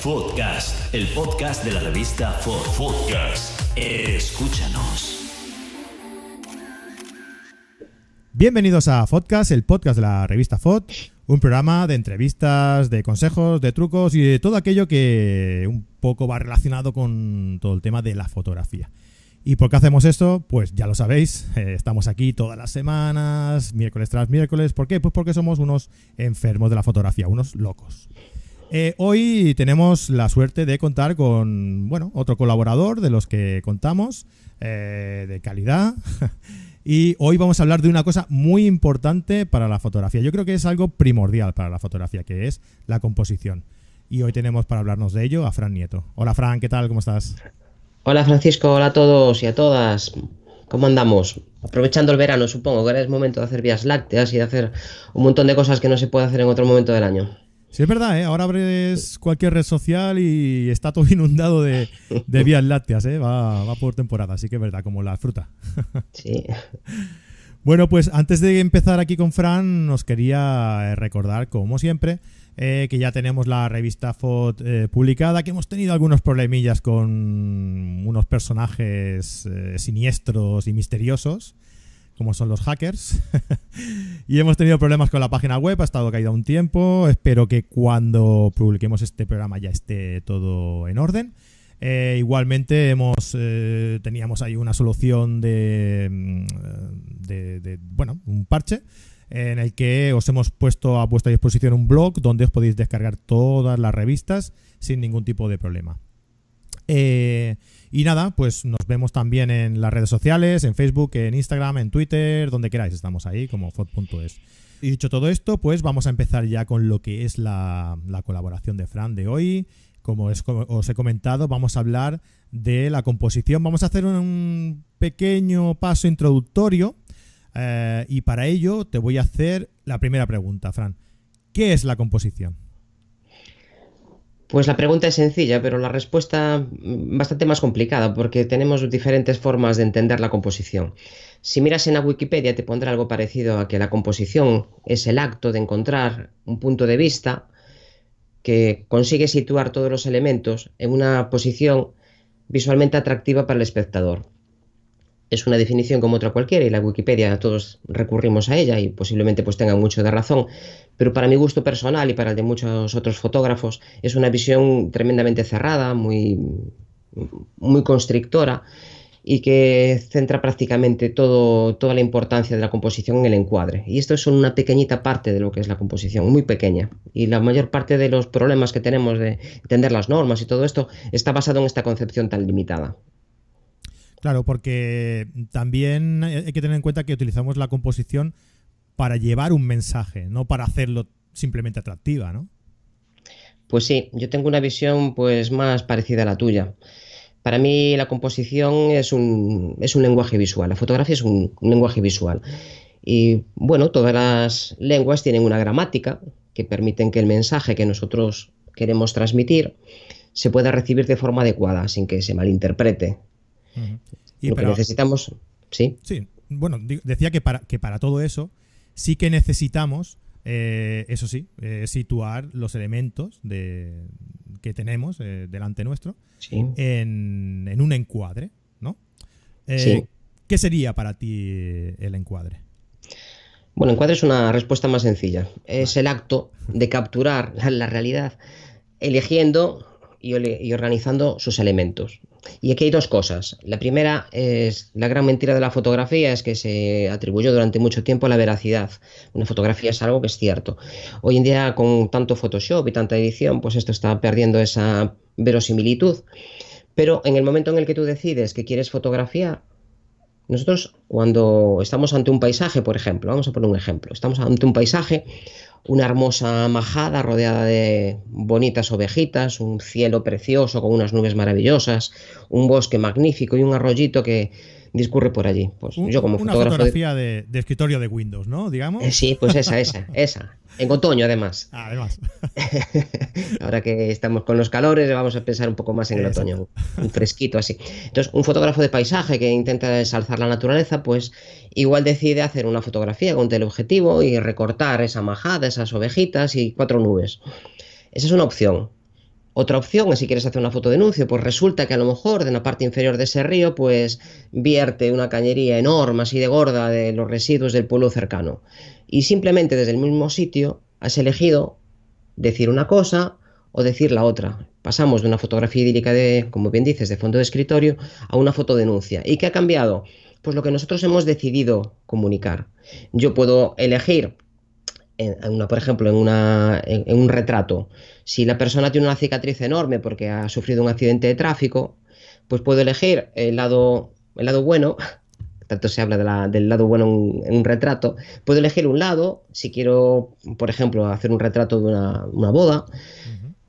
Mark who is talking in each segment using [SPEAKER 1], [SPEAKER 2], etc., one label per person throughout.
[SPEAKER 1] Podcast, el podcast de la revista Podcast. Escúchanos.
[SPEAKER 2] Bienvenidos a Podcast, el podcast de la revista FOT, un programa de entrevistas, de consejos, de trucos y de todo aquello que un poco va relacionado con todo el tema de la fotografía. ¿Y por qué hacemos esto? Pues ya lo sabéis, estamos aquí todas las semanas, miércoles tras miércoles. ¿Por qué? Pues porque somos unos enfermos de la fotografía, unos locos. Hoy tenemos la suerte de contar con, otro colaborador de los que contamos, de calidad. Y hoy vamos a hablar de una cosa muy importante para la fotografía. Yo creo que es algo primordial para la fotografía, que es la composición. Y hoy tenemos para hablarnos de ello a Fran Nieto. Hola Fran, ¿qué tal? ¿Cómo estás?
[SPEAKER 3] Hola Francisco, hola a todos y a todas. ¿Cómo andamos? Aprovechando el verano, supongo que ahora es momento de hacer vías lácteas y de hacer un montón de cosas que no se puede hacer en otro momento del año.
[SPEAKER 2] Sí, es verdad, ¿eh? Ahora abres cualquier red social y está todo inundado de vías lácteas, ¿eh? Va por temporada, así que es verdad, como la fruta.
[SPEAKER 3] Sí.
[SPEAKER 2] Bueno, pues antes de empezar aquí con Fran, nos quería recordar, como siempre, que ya tenemos la revista FOT publicada, que hemos tenido algunos problemillas con unos personajes siniestros y misteriosos, como son los hackers. Y hemos tenido problemas con la página web, ha estado caída un tiempo. Espero que cuando publiquemos este programa ya esté todo en orden. Igualmente teníamos ahí una solución de un parche en el que os hemos puesto a vuestra disposición un blog donde os podéis descargar todas las revistas sin ningún tipo de problema. Y nada, pues nos vemos también en las redes sociales, en Facebook, en Instagram, en Twitter, donde queráis, estamos ahí como fot.es. Y dicho todo esto, pues vamos a empezar ya con lo que es la colaboración de Fran de hoy. Como os he comentado, vamos a hablar de la composición. Vamos a hacer un pequeño paso introductorio y para ello te voy a hacer la primera pregunta, Fran. ¿Qué es la composición?
[SPEAKER 3] Pues la pregunta es sencilla, pero la respuesta bastante más complicada, porque tenemos diferentes formas de entender la composición. Si miras en la Wikipedia te pondrá algo parecido a que la composición es el acto de encontrar un punto de vista que consigue situar todos los elementos en una posición visualmente atractiva para el espectador. Es una definición como otra cualquiera y la Wikipedia todos recurrimos a ella y posiblemente pues tengan mucho de razón, pero para mi gusto personal y para el de muchos otros fotógrafos es una visión tremendamente cerrada, muy constrictora y que centra prácticamente toda la importancia de la composición en el encuadre. Y esto es solo una pequeñita parte de lo que es la composición, muy pequeña. Y la mayor parte de los problemas que tenemos de entender las normas y todo esto está basado en esta concepción tan limitada.
[SPEAKER 2] Claro, porque también hay que tener en cuenta que utilizamos la composición para llevar un mensaje, no para hacerlo simplemente atractiva, ¿no?
[SPEAKER 3] Pues sí, yo tengo una visión pues más parecida a la tuya. Para mí la composición es un lenguaje visual, la fotografía es un lenguaje visual. Y bueno, todas las lenguas tienen una gramática que permiten que el mensaje que nosotros queremos transmitir se pueda recibir de forma adecuada, sin que se malinterprete.
[SPEAKER 2] Y
[SPEAKER 3] lo que necesitamos, ¿sí?
[SPEAKER 2] Sí, bueno, decía que para todo eso sí que necesitamos, eso sí, situar los elementos que tenemos delante nuestro,
[SPEAKER 3] sí,
[SPEAKER 2] en un encuadre, ¿no?
[SPEAKER 3] Sí.
[SPEAKER 2] ¿Qué sería para ti el encuadre?
[SPEAKER 3] Bueno, encuadre es una respuesta más sencilla. Es el acto de capturar la realidad eligiendo y organizando sus elementos. Y aquí hay dos cosas. La primera es la gran mentira de la fotografía, es que se atribuyó durante mucho tiempo la veracidad. Una fotografía es algo que es cierto. Hoy en día, con tanto Photoshop y tanta edición, pues esto está perdiendo esa verosimilitud. Pero en el momento en el que tú decides que quieres fotografiar, nosotros cuando estamos ante un paisaje, por ejemplo, vamos a poner un ejemplo, estamos ante un paisaje, una hermosa majada rodeada de bonitas ovejitas, un cielo precioso con unas nubes maravillosas, un bosque magnífico y un arroyito que discurre por allí. Pues yo como
[SPEAKER 2] una
[SPEAKER 3] fotógrafo
[SPEAKER 2] fotografía de escritorio de Windows, ¿no? Digamos.
[SPEAKER 3] Sí, pues esa. En otoño, además.
[SPEAKER 2] Además.
[SPEAKER 3] Ahora que estamos con los calores, vamos a pensar un poco más en el otoño, un fresquito así. Entonces, un fotógrafo de paisaje que intenta ensalzar la naturaleza, pues igual decide hacer una fotografía con teleobjetivo y recortar esa majada, esas ovejitas y 4 nubes. Esa es una opción. Otra opción es si quieres hacer una fotodenuncia, pues resulta que a lo mejor de la parte inferior de ese río pues vierte una cañería enorme, así de gorda, de los residuos del pueblo cercano. Y simplemente desde el mismo sitio has elegido decir una cosa o decir la otra. Pasamos de una fotografía idílica de, como bien dices, de fondo de escritorio a una fotodenuncia. ¿Y qué ha cambiado? Pues lo que nosotros hemos decidido comunicar. Yo puedo elegir por ejemplo, en un retrato, si la persona tiene una cicatriz enorme porque ha sufrido un accidente de tráfico, pues puedo elegir el lado bueno, tanto se habla del lado bueno en un retrato, puedo elegir un lado, si quiero, por ejemplo, hacer un retrato de una boda,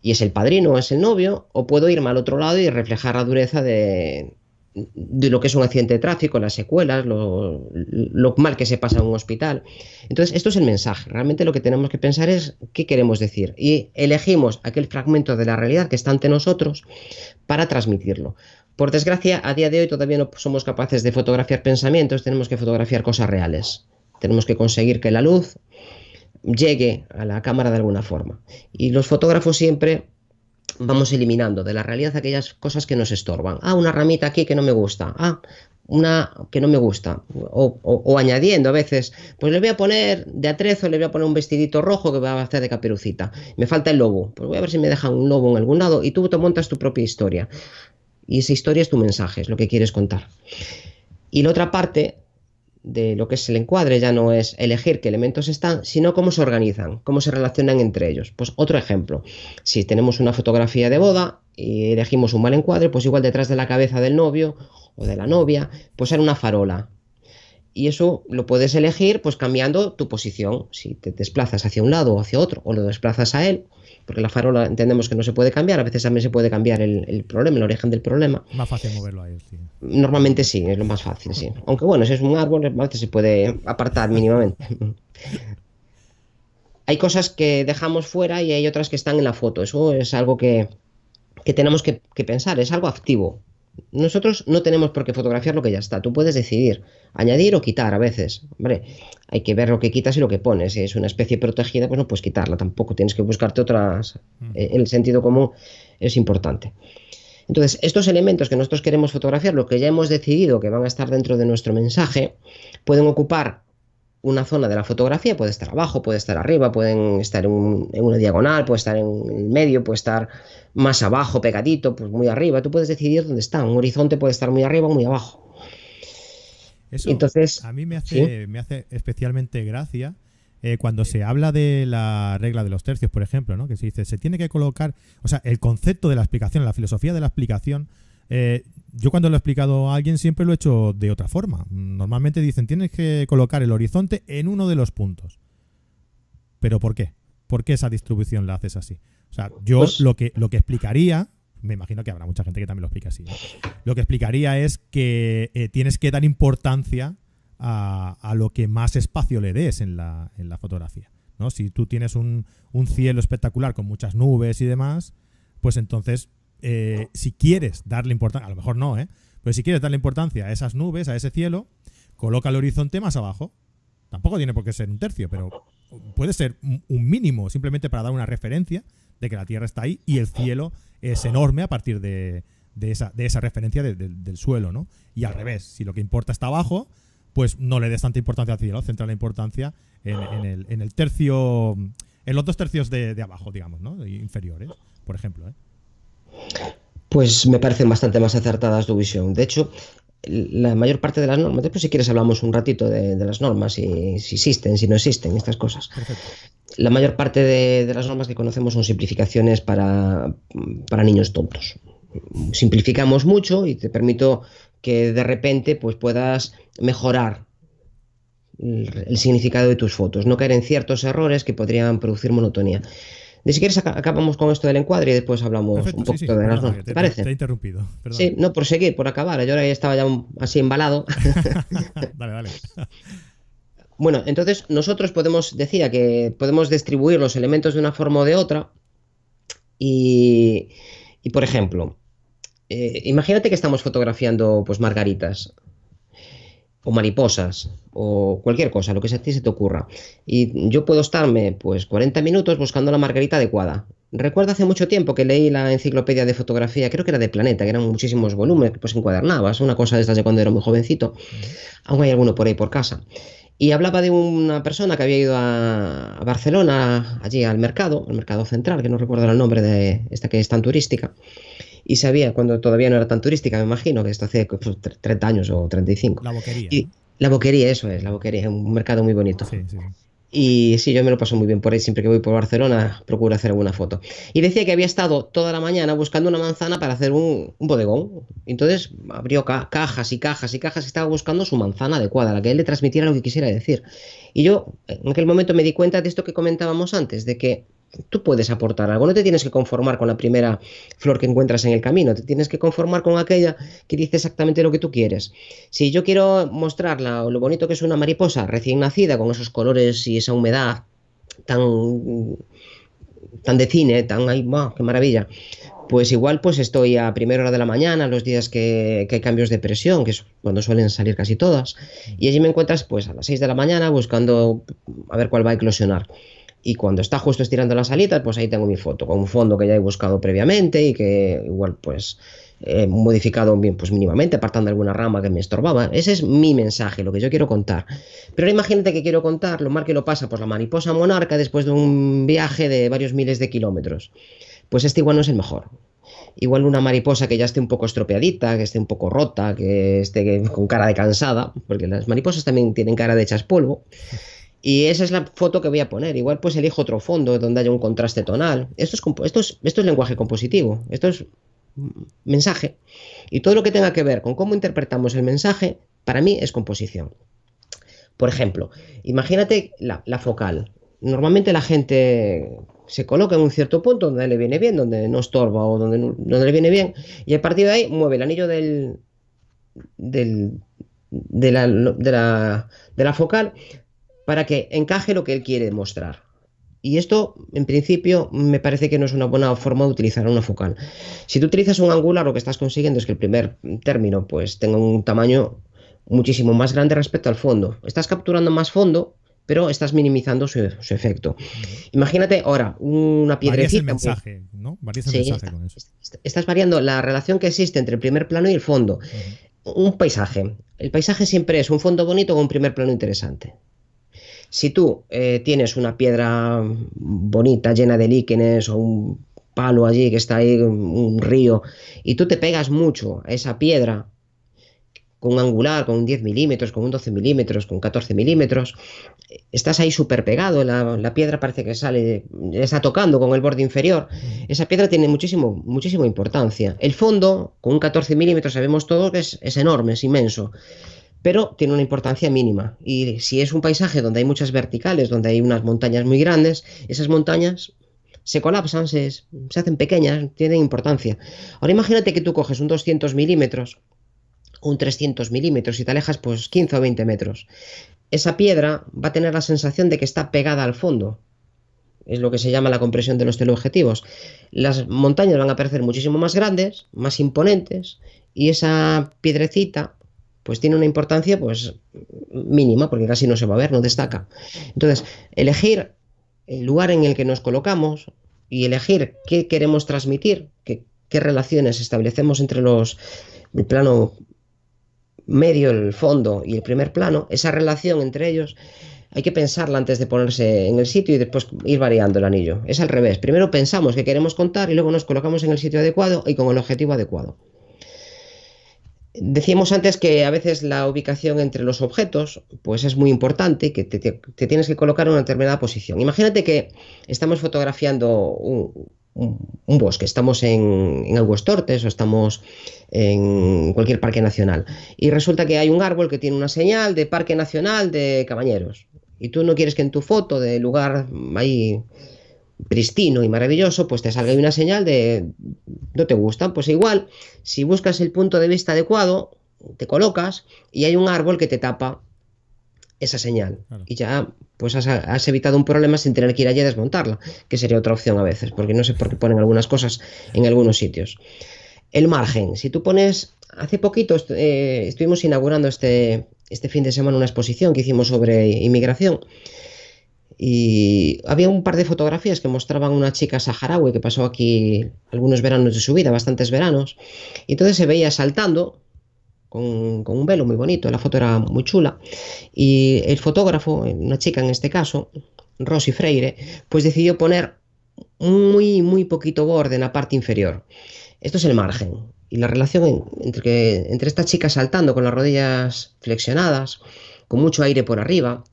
[SPEAKER 3] y es el padrino o es el novio, o puedo irme al otro lado y reflejar la dureza de lo que es un accidente de tráfico, las secuelas, lo mal que se pasa en un hospital. Entonces, esto es el mensaje. Realmente lo que tenemos que pensar es qué queremos decir. Y elegimos aquel fragmento de la realidad que está ante nosotros para transmitirlo. Por desgracia, a día de hoy todavía no somos capaces de fotografiar pensamientos, tenemos que fotografiar cosas reales. Tenemos que conseguir que la luz llegue a la cámara de alguna forma. Y los fotógrafos siempre vamos eliminando de la realidad aquellas cosas que nos estorban. Una ramita aquí que no me gusta. Una que no me gusta. O añadiendo a veces, pues le voy a poner de atrezo, le voy a poner un vestidito rojo que va a hacer de Caperucita. Me falta el lobo. Pues voy a ver si me dejan un lobo en algún lado y tú te montas tu propia historia. Y esa historia es tu mensaje, es lo que quieres contar. Y la otra parte de lo que es el encuadre ya no es elegir qué elementos están, sino cómo se organizan, cómo se relacionan entre ellos. Pues otro ejemplo, si tenemos una fotografía de boda y elegimos un mal encuadre, pues igual detrás de la cabeza del novio o de la novia, pues era una farola. Y eso lo puedes elegir pues cambiando tu posición, si te desplazas hacia un lado o hacia otro, o lo desplazas a él, porque la farola entendemos que no se puede cambiar, a veces también se puede cambiar el problema, el origen del problema.
[SPEAKER 2] Más fácil moverlo a él, sí.
[SPEAKER 3] Normalmente sí, es lo más fácil, sí. Aunque bueno, si es un árbol, a veces se puede apartar mínimamente. Hay cosas que dejamos fuera y hay otras que están en la foto. Eso es algo que tenemos que pensar, es algo activo. Nosotros no tenemos por qué fotografiar lo que ya está. Tú puedes decidir añadir o quitar a veces. Hombre, hay que ver lo que quitas y lo que pones. Si es una especie protegida, pues no puedes quitarla tampoco. Tienes que buscarte otras. El sentido común es importante. Entonces, estos elementos que nosotros queremos fotografiar, lo que ya hemos decidido que van a estar dentro de nuestro mensaje, pueden ocupar una zona de la fotografía, puede estar abajo, puede estar arriba, pueden estar en una diagonal, puede estar en el medio, puede estar más abajo, pegadito, pues muy arriba. Tú puedes decidir dónde está. Un horizonte puede estar muy arriba o muy abajo.
[SPEAKER 2] Eso
[SPEAKER 3] entonces,
[SPEAKER 2] a mí me
[SPEAKER 3] ¿sí?
[SPEAKER 2] me hace especialmente gracia cuando se habla de la regla de los tercios, por ejemplo, ¿no? Que se dice, se tiene que colocar, o sea, el concepto de la explicación, la filosofía de la explicación, yo cuando lo he explicado a alguien siempre lo he hecho de otra forma. Normalmente dicen, tienes que colocar el horizonte en uno de los puntos. ¿Pero por qué? ¿Por qué esa distribución la haces así? O sea, yo
[SPEAKER 3] Pues,
[SPEAKER 2] lo que explicaría, me imagino que habrá mucha gente que también lo explica así, ¿no? Lo que explicaría es que tienes que dar importancia a lo que más espacio le des en la fotografía, ¿no? Si tú tienes un cielo espectacular con muchas nubes y demás, pues entonces, si quieres darle importancia, a lo mejor no, pero si quieres darle importancia a esas nubes, a ese cielo, coloca el horizonte más abajo. Tampoco tiene por qué ser un tercio, pero puede ser un mínimo, simplemente para dar una referencia de que la Tierra está ahí y el cielo es enorme a partir de esa referencia del suelo, ¿no? Y al revés, si lo que importa está abajo, pues no le des tanta importancia al cielo, centra la importancia en el tercio, en los 2 tercios de abajo, digamos, ¿no? Inferiores, por ejemplo,
[SPEAKER 3] pues me parecen bastante más acertadas tu visión. De hecho, la mayor parte de las normas, después si quieres hablamos un ratito de las normas, si existen, si no existen, estas cosas.
[SPEAKER 2] Perfecto.
[SPEAKER 3] La mayor parte de las normas que conocemos son simplificaciones para niños tontos. Simplificamos mucho y te permito que de repente pues, puedas mejorar el significado de tus fotos, no caer en ciertos errores que podrían producir monotonía. De si quieres acabamos con esto del encuadre y después hablamos
[SPEAKER 2] Perfecto,
[SPEAKER 3] un poquito
[SPEAKER 2] sí,
[SPEAKER 3] de las
[SPEAKER 2] perdona,
[SPEAKER 3] normas. ¿Te parece?
[SPEAKER 2] te he interrumpido. Perdona.
[SPEAKER 3] Sí, no, por seguir, por acabar. Yo ahora ya estaba ya así embalado.
[SPEAKER 2] Dale.
[SPEAKER 3] Bueno, entonces nosotros decía que podemos distribuir los elementos de una forma o de otra y por ejemplo, imagínate que estamos fotografiando pues margaritas o mariposas, o cualquier cosa, lo que a ti se te ocurra. Y yo puedo estarme pues 40 minutos buscando la margarita adecuada. Recuerdo hace mucho tiempo que leí la enciclopedia de fotografía, creo que era de Planeta, que eran muchísimos volúmenes, pues encuadernabas, una cosa de estas de cuando era muy jovencito. Aún hay alguno por ahí por casa. Y hablaba de una persona que había ido a Barcelona, allí al mercado central, que no recuerdo el nombre de esta que es tan turística. Y sabía, cuando todavía no era tan turística, me imagino, que esto hace pues, 30 años o 35.
[SPEAKER 2] La Boquería.
[SPEAKER 3] Y la Boquería, eso es, la Boquería, un mercado muy bonito.
[SPEAKER 2] Sí, sí, sí.
[SPEAKER 3] Y sí, yo me lo paso muy bien por ahí, siempre que voy por Barcelona procuro hacer alguna foto. Y decía que había estado toda la mañana buscando una manzana para hacer un bodegón. Entonces abrió cajas y cajas y cajas y estaba buscando su manzana adecuada, la que él le transmitiera lo que quisiera decir. Y yo en aquel momento me di cuenta de esto que comentábamos antes, de que tú puedes aportar algo, no te tienes que conformar con la primera flor que encuentras en el camino, te tienes que conformar con aquella que dice exactamente lo que tú quieres. Si yo quiero mostrar lo bonito que es una mariposa recién nacida, con esos colores y esa humedad tan de cine, tan ¡ay, wow, qué maravilla! Pues igual pues estoy a primera hora de la mañana, los días que hay cambios de presión, que es cuando suelen salir casi todas, y allí me encuentras pues a las 6 de la mañana buscando a ver cuál va a eclosionar. Y cuando está justo estirando las alitas, pues ahí tengo mi foto, con un fondo que ya he buscado previamente y que igual pues he modificado bien, pues mínimamente, apartando alguna rama que me estorbaba. Ese es mi mensaje, lo que yo quiero contar. Pero ahora imagínate que quiero contar lo mal que lo pasa pues la mariposa monarca después de un viaje de varios miles de kilómetros. Pues este igual no es el mejor. Igual una mariposa que ya esté un poco estropeadita, que esté un poco rota, que esté con cara de cansada, porque las mariposas también tienen cara de hechas polvo. Y esa es la foto que voy a poner. Igual pues elijo otro fondo donde haya un contraste tonal. Esto es lenguaje compositivo. Esto es mensaje. Y todo lo que tenga que ver con cómo interpretamos el mensaje, para mí es composición. Por ejemplo, imagínate la focal. Normalmente la gente se coloca en un cierto punto donde le viene bien, donde no estorba o donde le viene bien. Y a partir de ahí mueve el anillo de la focal para que encaje lo que él quiere mostrar. Y esto, en principio, me parece que no es una buena forma de utilizar una focal. Si tú utilizas un angular, lo que estás consiguiendo es que el primer término pues, tenga un tamaño muchísimo más grande respecto al fondo. Estás capturando más fondo, pero estás minimizando su efecto. Imagínate ahora una piedrecita.
[SPEAKER 2] Varías el mensaje, ¿no? Varías el mensaje con eso.
[SPEAKER 3] Estás variando la relación que existe entre el primer plano y el fondo. Un paisaje. El paisaje siempre es un fondo bonito con un primer plano interesante. Si tú tienes una piedra bonita, llena de líquenes, o un palo allí que está ahí, un río, y tú te pegas mucho a esa piedra con un angular, con un 10 milímetros, con un 12 milímetros, con 14 milímetros, estás ahí súper pegado, la piedra parece que está tocando con el borde inferior. Esa piedra tiene muchísima importancia. El fondo, con un 14 milímetros, sabemos todos que es enorme, es inmenso, pero tiene una importancia mínima. Y si es un paisaje donde hay muchas verticales, donde hay unas montañas muy grandes, esas montañas se colapsan, se hacen pequeñas, tienen importancia. Ahora imagínate que tú coges un 200 milímetros, un 300 milímetros y te alejas pues 15 o 20 metros. Esa piedra va a tener la sensación de que está pegada al fondo. Es lo que se llama la compresión de los teleobjetivos. Las montañas van a parecer muchísimo más grandes, más imponentes, y esa piedrecita pues tiene una importancia pues mínima, porque casi no se va a ver, no destaca. Entonces, elegir el lugar en el que nos colocamos y elegir qué queremos transmitir, qué relaciones establecemos entre el plano medio, el fondo y el primer plano, esa relación entre ellos hay que pensarla antes de ponerse en el sitio y después ir variando el anillo. Es al revés, primero pensamos qué queremos contar y luego nos colocamos en el sitio adecuado y con el objetivo adecuado. Decíamos antes que a veces la ubicación entre los objetos pues es muy importante, que te tienes que colocar en una determinada posición. Imagínate que estamos fotografiando un bosque, estamos en Aguastortes o estamos en cualquier parque nacional y resulta que hay un árbol que tiene una señal de Parque Nacional de Cabañeros y tú no quieres que en tu foto de lugar ahí pristino y maravilloso pues te salga ahí una señal de no te gusta. Pues igual, si buscas el punto de vista adecuado, te colocas y hay un árbol que te tapa esa señal. Claro. Y ya pues has evitado un problema sin tener que ir allí a desmontarla, que sería otra opción a veces, porque no sé por qué ponen algunas cosas en algunos sitios. El margen, si tú pones, hace poquito estuvimos inaugurando este este fin de semana una exposición que hicimos sobre inmigración. Y había un par de fotografías que mostraban una chica saharaui que pasó aquí algunos veranos de su vida, bastantes veranos. Y entonces se veía saltando con un velo muy bonito, la foto era muy chula. Y el fotógrafo, una chica en este caso, Rosy Freire, pues decidió poner muy poquito borde en la parte inferior. Esto es el margen. Y la relación entre esta chica saltando con las rodillas flexionadas, con mucho aire por arriba,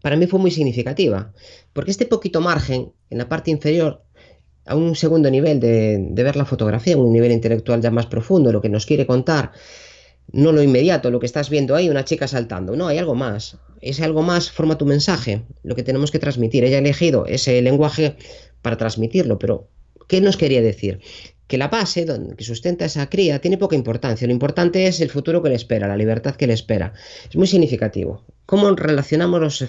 [SPEAKER 3] para mí fue muy significativa, porque este poquito margen en la parte inferior, a un segundo nivel de ver la fotografía, un nivel intelectual ya más profundo, lo que nos quiere contar, no lo inmediato, lo que estás viendo ahí, una chica saltando, no, hay algo más. Ese algo más forma tu mensaje, lo que tenemos que transmitir. Ella ha elegido ese lenguaje para transmitirlo, pero ¿qué nos quería decir? Que la base que sustenta esa cría tiene poca importancia. Lo importante es el futuro que le espera, la libertad que le espera. Es muy significativo. ¿Cómo relacionamos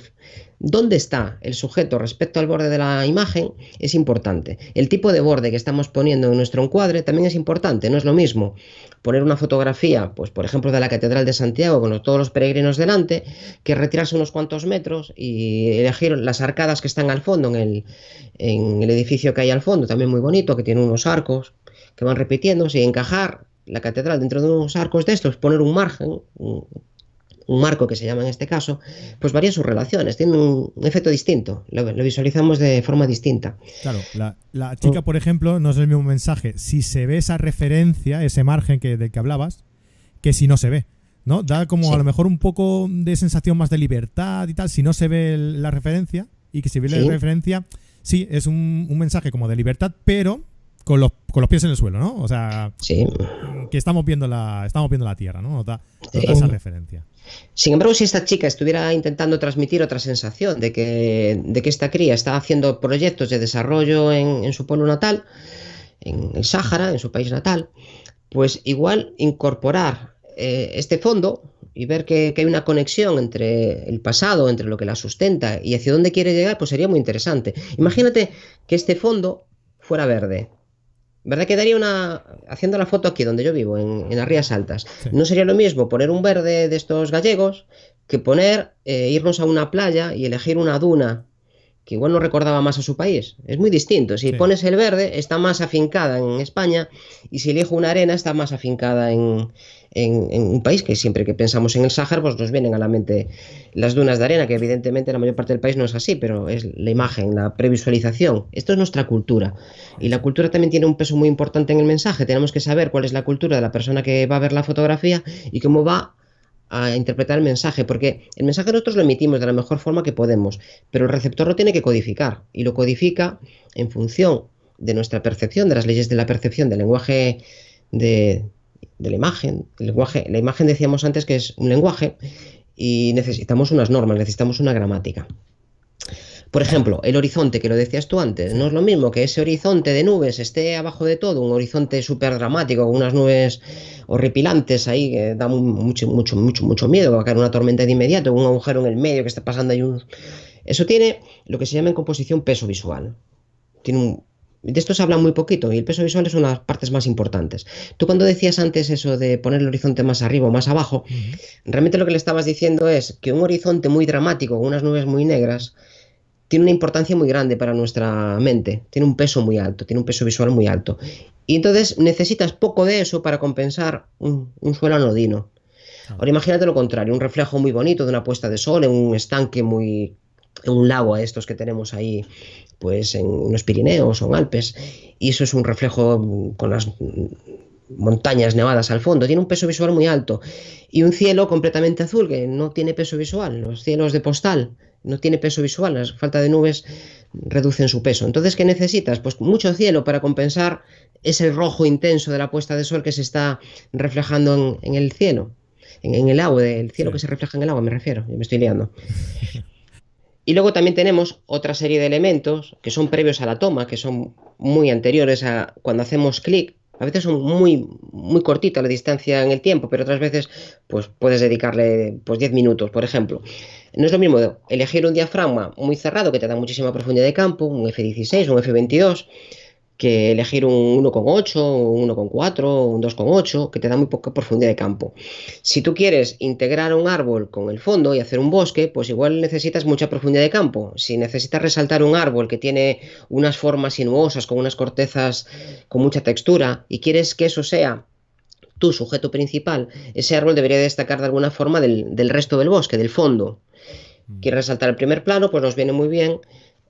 [SPEAKER 3] ¿Dónde está el sujeto respecto al borde de la imagen? Es importante. El tipo de borde que estamos poniendo en nuestro encuadre también es importante. No es lo mismo poner una fotografía, pues por ejemplo, de la Catedral de Santiago con todos los peregrinos delante, que retirarse unos cuantos metros y elegir las arcadas que están al fondo en el edificio que hay al fondo, también muy bonito, que tiene unos arcos que van repitiéndose, y encajar la catedral dentro de unos arcos de estos, poner un margen, un marco que se llama en este caso, pues varía sus relaciones, tiene un efecto distinto, lo visualizamos de forma distinta.
[SPEAKER 2] Claro, la chica, por ejemplo, no es el mismo mensaje si se ve esa referencia, ese margen del que hablabas, que si no se ve, ¿no? Da como
[SPEAKER 3] Sí.
[SPEAKER 2] a lo mejor un poco de sensación más de libertad y tal, si no se ve la referencia, y que si ve la referencia, sí, es un mensaje como de libertad, pero con los pies en el suelo, ¿no? O sea,
[SPEAKER 3] Sí.
[SPEAKER 2] que estamos viendo la tierra, ¿no? Nos da esa referencia.
[SPEAKER 3] Sin embargo, si esta chica estuviera intentando transmitir otra sensación de que esta cría está haciendo proyectos de desarrollo en su pueblo natal, en el Sáhara, en su país natal, pues igual incorporar este fondo y ver que hay una conexión entre el pasado, entre lo que la sustenta y hacia dónde quiere llegar, pues sería muy interesante. Imagínate que este fondo fuera verde. ¿Verdad? Quedaría haciendo la foto aquí donde yo vivo, en las Rías Altas.
[SPEAKER 2] Sí.
[SPEAKER 3] No sería lo mismo poner un verde de estos gallegos que irnos a una playa y elegir una duna que igual no recordaba más a su país. Es muy distinto. Si pones el verde, está más afincada en España, y si elijo una arena, está más afincada en un país que siempre que pensamos en el Sáhara, pues nos vienen a la mente las dunas de arena, que evidentemente en la mayor parte del país no es así, pero es la imagen, la previsualización. Esto es nuestra cultura. Y la cultura también tiene un peso muy importante en el mensaje. Tenemos que saber cuál es la cultura de la persona que va a ver la fotografía y cómo va a interpretar el mensaje, porque el mensaje nosotros lo emitimos de la mejor forma que podemos, pero el receptor lo tiene que codificar, y lo codifica en función de nuestra percepción, de las leyes de la percepción, del lenguaje de la imagen. La imagen decíamos antes que es un lenguaje, y necesitamos unas normas, necesitamos una gramática. Por ejemplo, el horizonte, que lo decías tú antes, no es lo mismo que ese horizonte de nubes esté abajo de todo, un horizonte súper dramático, con unas nubes horripilantes ahí, que da mucho miedo, que va a caer una tormenta de inmediato, un agujero en el medio que está pasando ahí. Eso tiene lo que se llama en composición peso visual. De esto se habla muy poquito, y el peso visual es una de las partes más importantes. Tú, cuando decías antes eso de poner el horizonte más arriba o más abajo, realmente lo que le estabas diciendo es que un horizonte muy dramático, con unas nubes muy negras, tiene una importancia muy grande para nuestra mente, tiene un peso muy alto, tiene un peso visual muy alto. Y entonces necesitas poco de eso para compensar un suelo anodino. Ahora imagínate lo contrario, un reflejo muy bonito de una puesta de sol en un estanque en un lago a estos que tenemos ahí, pues en los Pirineos o en Alpes, y eso es un reflejo con las montañas nevadas al fondo, tiene un peso visual muy alto. Y un cielo completamente azul, que no tiene peso visual, los cielos de postal, no tiene peso visual, la falta de nubes reducen su peso. Entonces, ¿qué necesitas? Pues mucho cielo para compensar ese rojo intenso de la puesta de sol que se está reflejando en el cielo, en el agua, del cielo que se refleja en el agua, me refiero, yo me estoy liando. Y luego también tenemos otra serie de elementos que son previos a la toma, que son muy anteriores a cuando hacemos clic. A veces son muy cortita la distancia en el tiempo, pero otras veces pues puedes dedicarle 10 minutos, por ejemplo. No es lo mismo elegir un diafragma muy cerrado, que te da muchísima profundidad de campo, un F16 o un F22, que elegir un 1,8, un 1,4, un 2,8, que te da muy poca profundidad de campo. Si tú quieres integrar un árbol con el fondo y hacer un bosque, pues igual necesitas mucha profundidad de campo. Si necesitas resaltar un árbol que tiene unas formas sinuosas, con unas cortezas con mucha textura, y quieres que eso sea tu sujeto principal, ese árbol debería destacar de alguna forma del resto del bosque, del fondo. Quieres resaltar el primer plano, pues nos viene muy bien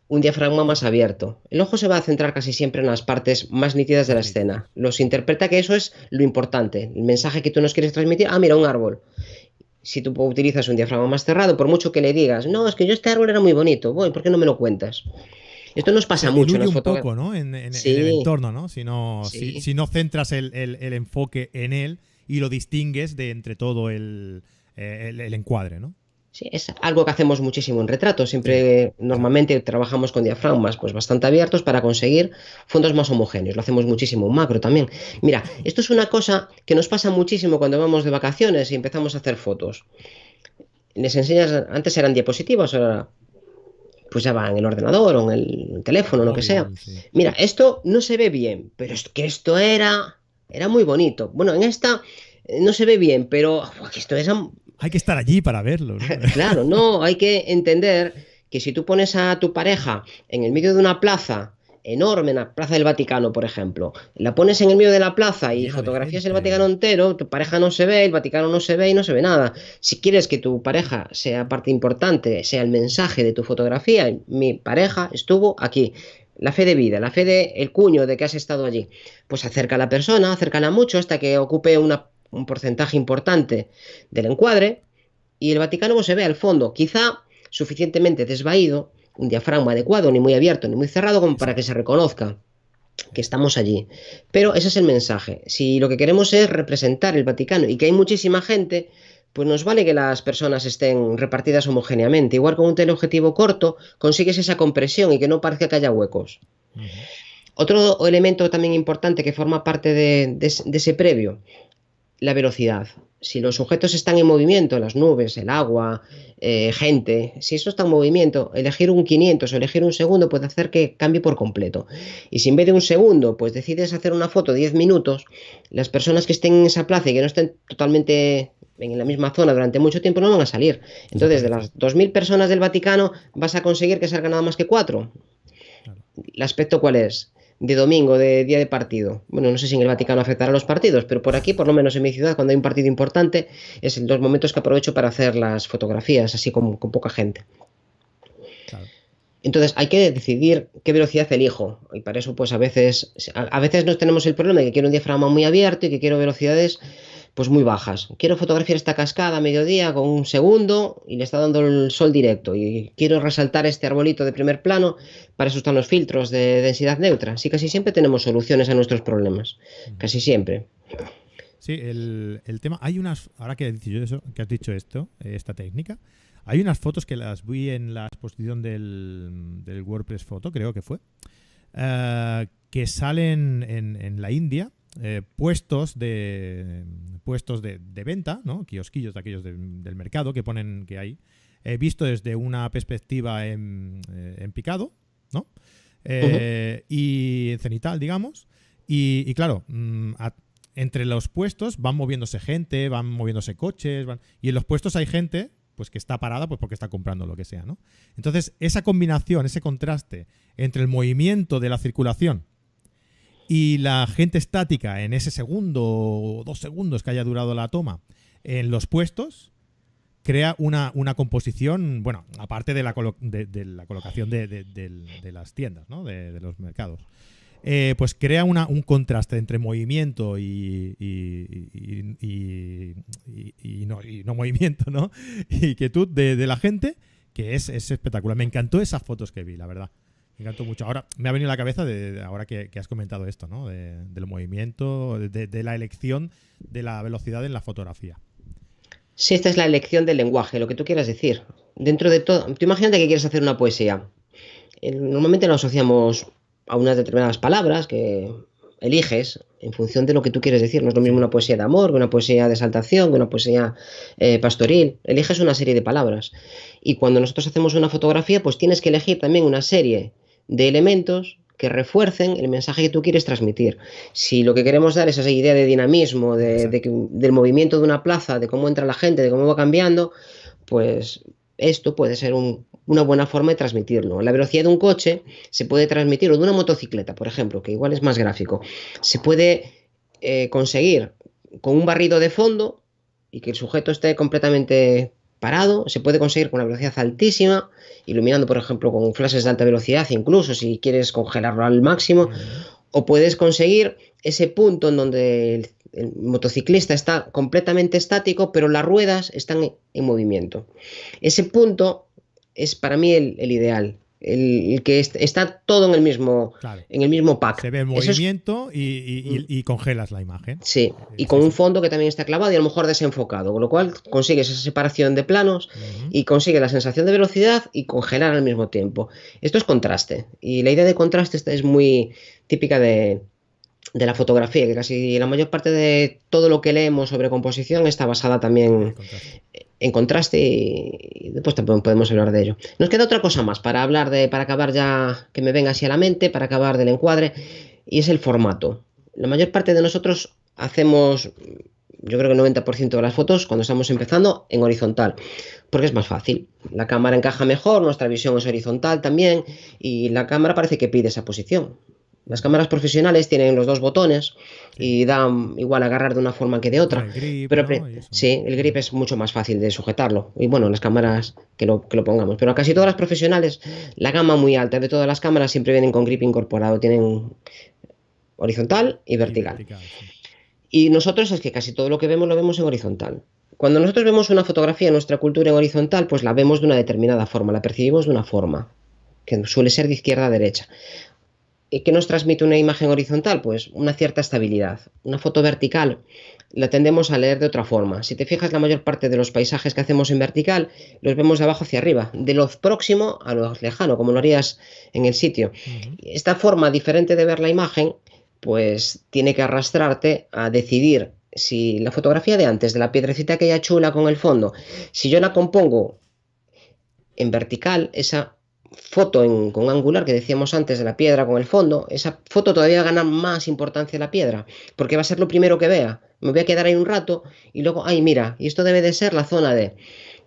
[SPEAKER 3] un diafragma más abierto. El ojo se va a centrar casi siempre en las partes más nítidas de la escena. Los interpreta que eso es lo importante, el mensaje que tú nos quieres transmitir. Ah, mira, un árbol. Si tú utilizas un diafragma más cerrado, por mucho que le digas, no, es que yo este árbol era muy bonito, voy, ¿por qué no me lo cuentas? Esto nos pasa mucho en las
[SPEAKER 2] un poco, ¿no? En el entorno, ¿no? Si no centras el enfoque en él y lo distingues de entre todo el encuadre, ¿no?
[SPEAKER 3] Sí, es algo que hacemos muchísimo en retratos. Siempre, normalmente trabajamos con diafragmas pues bastante abiertos para conseguir fondos más homogéneos. Lo hacemos muchísimo en macro también. Mira, esto es una cosa que nos pasa muchísimo cuando vamos de vacaciones y empezamos a hacer fotos. Les enseñas, antes eran diapositivas, ahora pues ya va en el ordenador o en el teléfono, lo que sea. Mira, esto no se ve bien, pero es que esto era muy bonito. Bueno, en esta no se ve bien, pero esto es...
[SPEAKER 2] Hay que estar allí para verlo, ¿no?
[SPEAKER 3] Claro, no, hay que entender que si tú pones a tu pareja en el medio de una plaza enorme, en la Plaza del Vaticano, por ejemplo, la pones en el medio de la plaza y fotografías el Vaticano entero, tu pareja no se ve, el Vaticano no se ve y no se ve nada. Si quieres que tu pareja sea parte importante, sea el mensaje de tu fotografía, mi pareja estuvo aquí. La fe de vida, la fe de el cuño de que has estado allí. Pues acerca a la persona, acércala mucho hasta que ocupe un porcentaje importante del encuadre y el Vaticano no se ve al fondo, quizá suficientemente desvaído, un diafragma adecuado, ni muy abierto ni muy cerrado como para que se reconozca que estamos allí. Pero ese es el mensaje. Si lo que queremos es representar el Vaticano y que hay muchísima gente, pues nos vale que las personas estén repartidas homogéneamente. Igual con un teleobjetivo corto consigues esa compresión y que no parezca que haya huecos. Otro elemento también importante que forma parte de ese previo, la velocidad. Si los sujetos están en movimiento, las nubes, el agua, gente, si eso está en movimiento, elegir un 500 o elegir un segundo puede hacer que cambie por completo. Y si en vez de un segundo, pues decides hacer una foto de 10 minutos, las personas que estén en esa plaza y que no estén totalmente en la misma zona durante mucho tiempo no van a salir. Entonces, de las 2.000 personas del Vaticano, vas a conseguir que salgan nada más que 4. ¿El aspecto cuál es? De domingo, de día de partido. Bueno, no sé si en el Vaticano afectará a los partidos, pero por aquí, por lo menos en mi ciudad, cuando hay un partido importante, es los momentos que aprovecho para hacer las fotografías, así con poca gente. Claro. Entonces hay que decidir qué velocidad elijo. Y para eso, pues a veces no tenemos el problema de que quiero un diafragma muy abierto y que quiero velocidades pues muy bajas. Quiero fotografiar esta cascada a mediodía con un segundo y le está dando el sol directo y quiero resaltar este arbolito de primer plano, para eso están los filtros de densidad neutra. Sí, casi siempre tenemos soluciones a nuestros problemas, casi siempre.
[SPEAKER 2] Sí, el tema, hay unas, ahora que has dicho esto, esta técnica, hay unas fotos que las vi en la exposición del WordPress Photo, creo que fue, que salen en la India, puestos de venta, ¿no? Kiosquillos de aquellos del mercado que ponen que hay, visto desde una perspectiva en picado, ¿no? Y en cenital, digamos, y claro, entre los puestos van moviéndose gente, van moviéndose coches, y en los puestos hay gente pues que está parada pues porque está comprando lo que sea, ¿no? Entonces, esa combinación, ese contraste entre el movimiento de la circulación y la gente estática en ese segundo o 2 segundos que haya durado la toma en los puestos, crea una composición, bueno, aparte de la colocación de las tiendas, ¿no? De los mercados. Pues crea un contraste entre movimiento y no movimiento, ¿no? Y quietud de la gente, que es espectacular. Me encantó esas fotos que vi, la verdad. Me encantó mucho. Ahora me ha venido a la cabeza, ahora que has comentado esto, ¿no? Del movimiento, de la elección de la velocidad en la fotografía.
[SPEAKER 3] Sí, esta es la elección del lenguaje, lo que tú quieras decir. Dentro de todo, tú imagínate que quieres hacer una poesía. Normalmente lo asociamos a unas determinadas palabras que eliges en función de lo que tú quieres decir. No es lo mismo una poesía de amor que una poesía de exaltación, que una poesía pastoril. Eliges una serie de palabras. Y cuando nosotros hacemos una fotografía, pues tienes que elegir también una serie de elementos que refuercen el mensaje que tú quieres transmitir. Si lo que queremos dar es esa idea de dinamismo, del movimiento de una plaza, de cómo entra la gente, de cómo va cambiando, pues esto puede ser una buena forma de transmitirlo. La velocidad de un coche se puede transmitir, o de una motocicleta, por ejemplo, que igual es más gráfico. Se puede conseguir con un barrido de fondo y que el sujeto esté completamente parado. Se puede conseguir con una velocidad altísima, iluminando, por ejemplo, con flashes de alta velocidad, incluso si quieres congelarlo al máximo. O puedes conseguir ese punto en donde el motociclista está completamente estático, pero las ruedas están en movimiento. Ese punto es para mí el ideal. El que está todo en el mismo,
[SPEAKER 2] claro,
[SPEAKER 3] en el mismo pack.
[SPEAKER 2] Se ve el movimiento y congelas la imagen.
[SPEAKER 3] Sí, y con un fondo que también está clavado y a lo mejor desenfocado, con lo cual consigues esa separación de planos y consigues la sensación de velocidad y congelar al mismo tiempo. Esto es contraste, y la idea de contraste es muy típica de la fotografía, que casi la mayor parte de todo lo que leemos sobre composición está basada también en contraste, y después también podemos hablar de ello. Nos queda otra cosa más para acabar ya, que me venga así a la mente, para acabar del encuadre, y es el formato. La mayor parte de nosotros hacemos, yo creo que el 90% de las fotos, cuando estamos empezando, en horizontal, porque es más fácil. La cámara encaja mejor, nuestra visión es horizontal también, y la cámara parece que pide esa posición. Las cámaras profesionales tienen los dos botones y dan igual agarrar de una forma que de otra.
[SPEAKER 2] El grip,
[SPEAKER 3] pero
[SPEAKER 2] ¿no?
[SPEAKER 3] sí, el grip es mucho más fácil de sujetarlo. Y bueno, las cámaras que lo pongamos. Pero casi todas las profesionales, la gama muy alta de todas las cámaras siempre vienen con grip incorporado. Tienen horizontal y vertical. Sí. Y nosotros es que casi todo lo que vemos lo vemos en horizontal. Cuando nosotros vemos una fotografía en nuestra cultura en horizontal, pues la vemos de una determinada forma, la percibimos de una forma, que suele ser de izquierda a derecha. ¿Qué nos transmite una imagen horizontal? Pues una cierta estabilidad. Una foto vertical la tendemos a leer de otra forma. Si te fijas, la mayor parte de los paisajes que hacemos en vertical los vemos de abajo hacia arriba, de lo próximo a lo lejano, como lo harías en el sitio. Esta forma diferente de ver la imagen, pues tiene que arrastrarte a decidir si la fotografía de antes, de la piedrecita aquella chula con el fondo, si yo la compongo en vertical, esa foto con angular que decíamos antes de la piedra con el fondo, esa foto todavía gana más importancia la piedra, porque va a ser lo primero que vea. Me voy a quedar ahí un rato y luego, ay, mira, y esto debe de ser la zona de...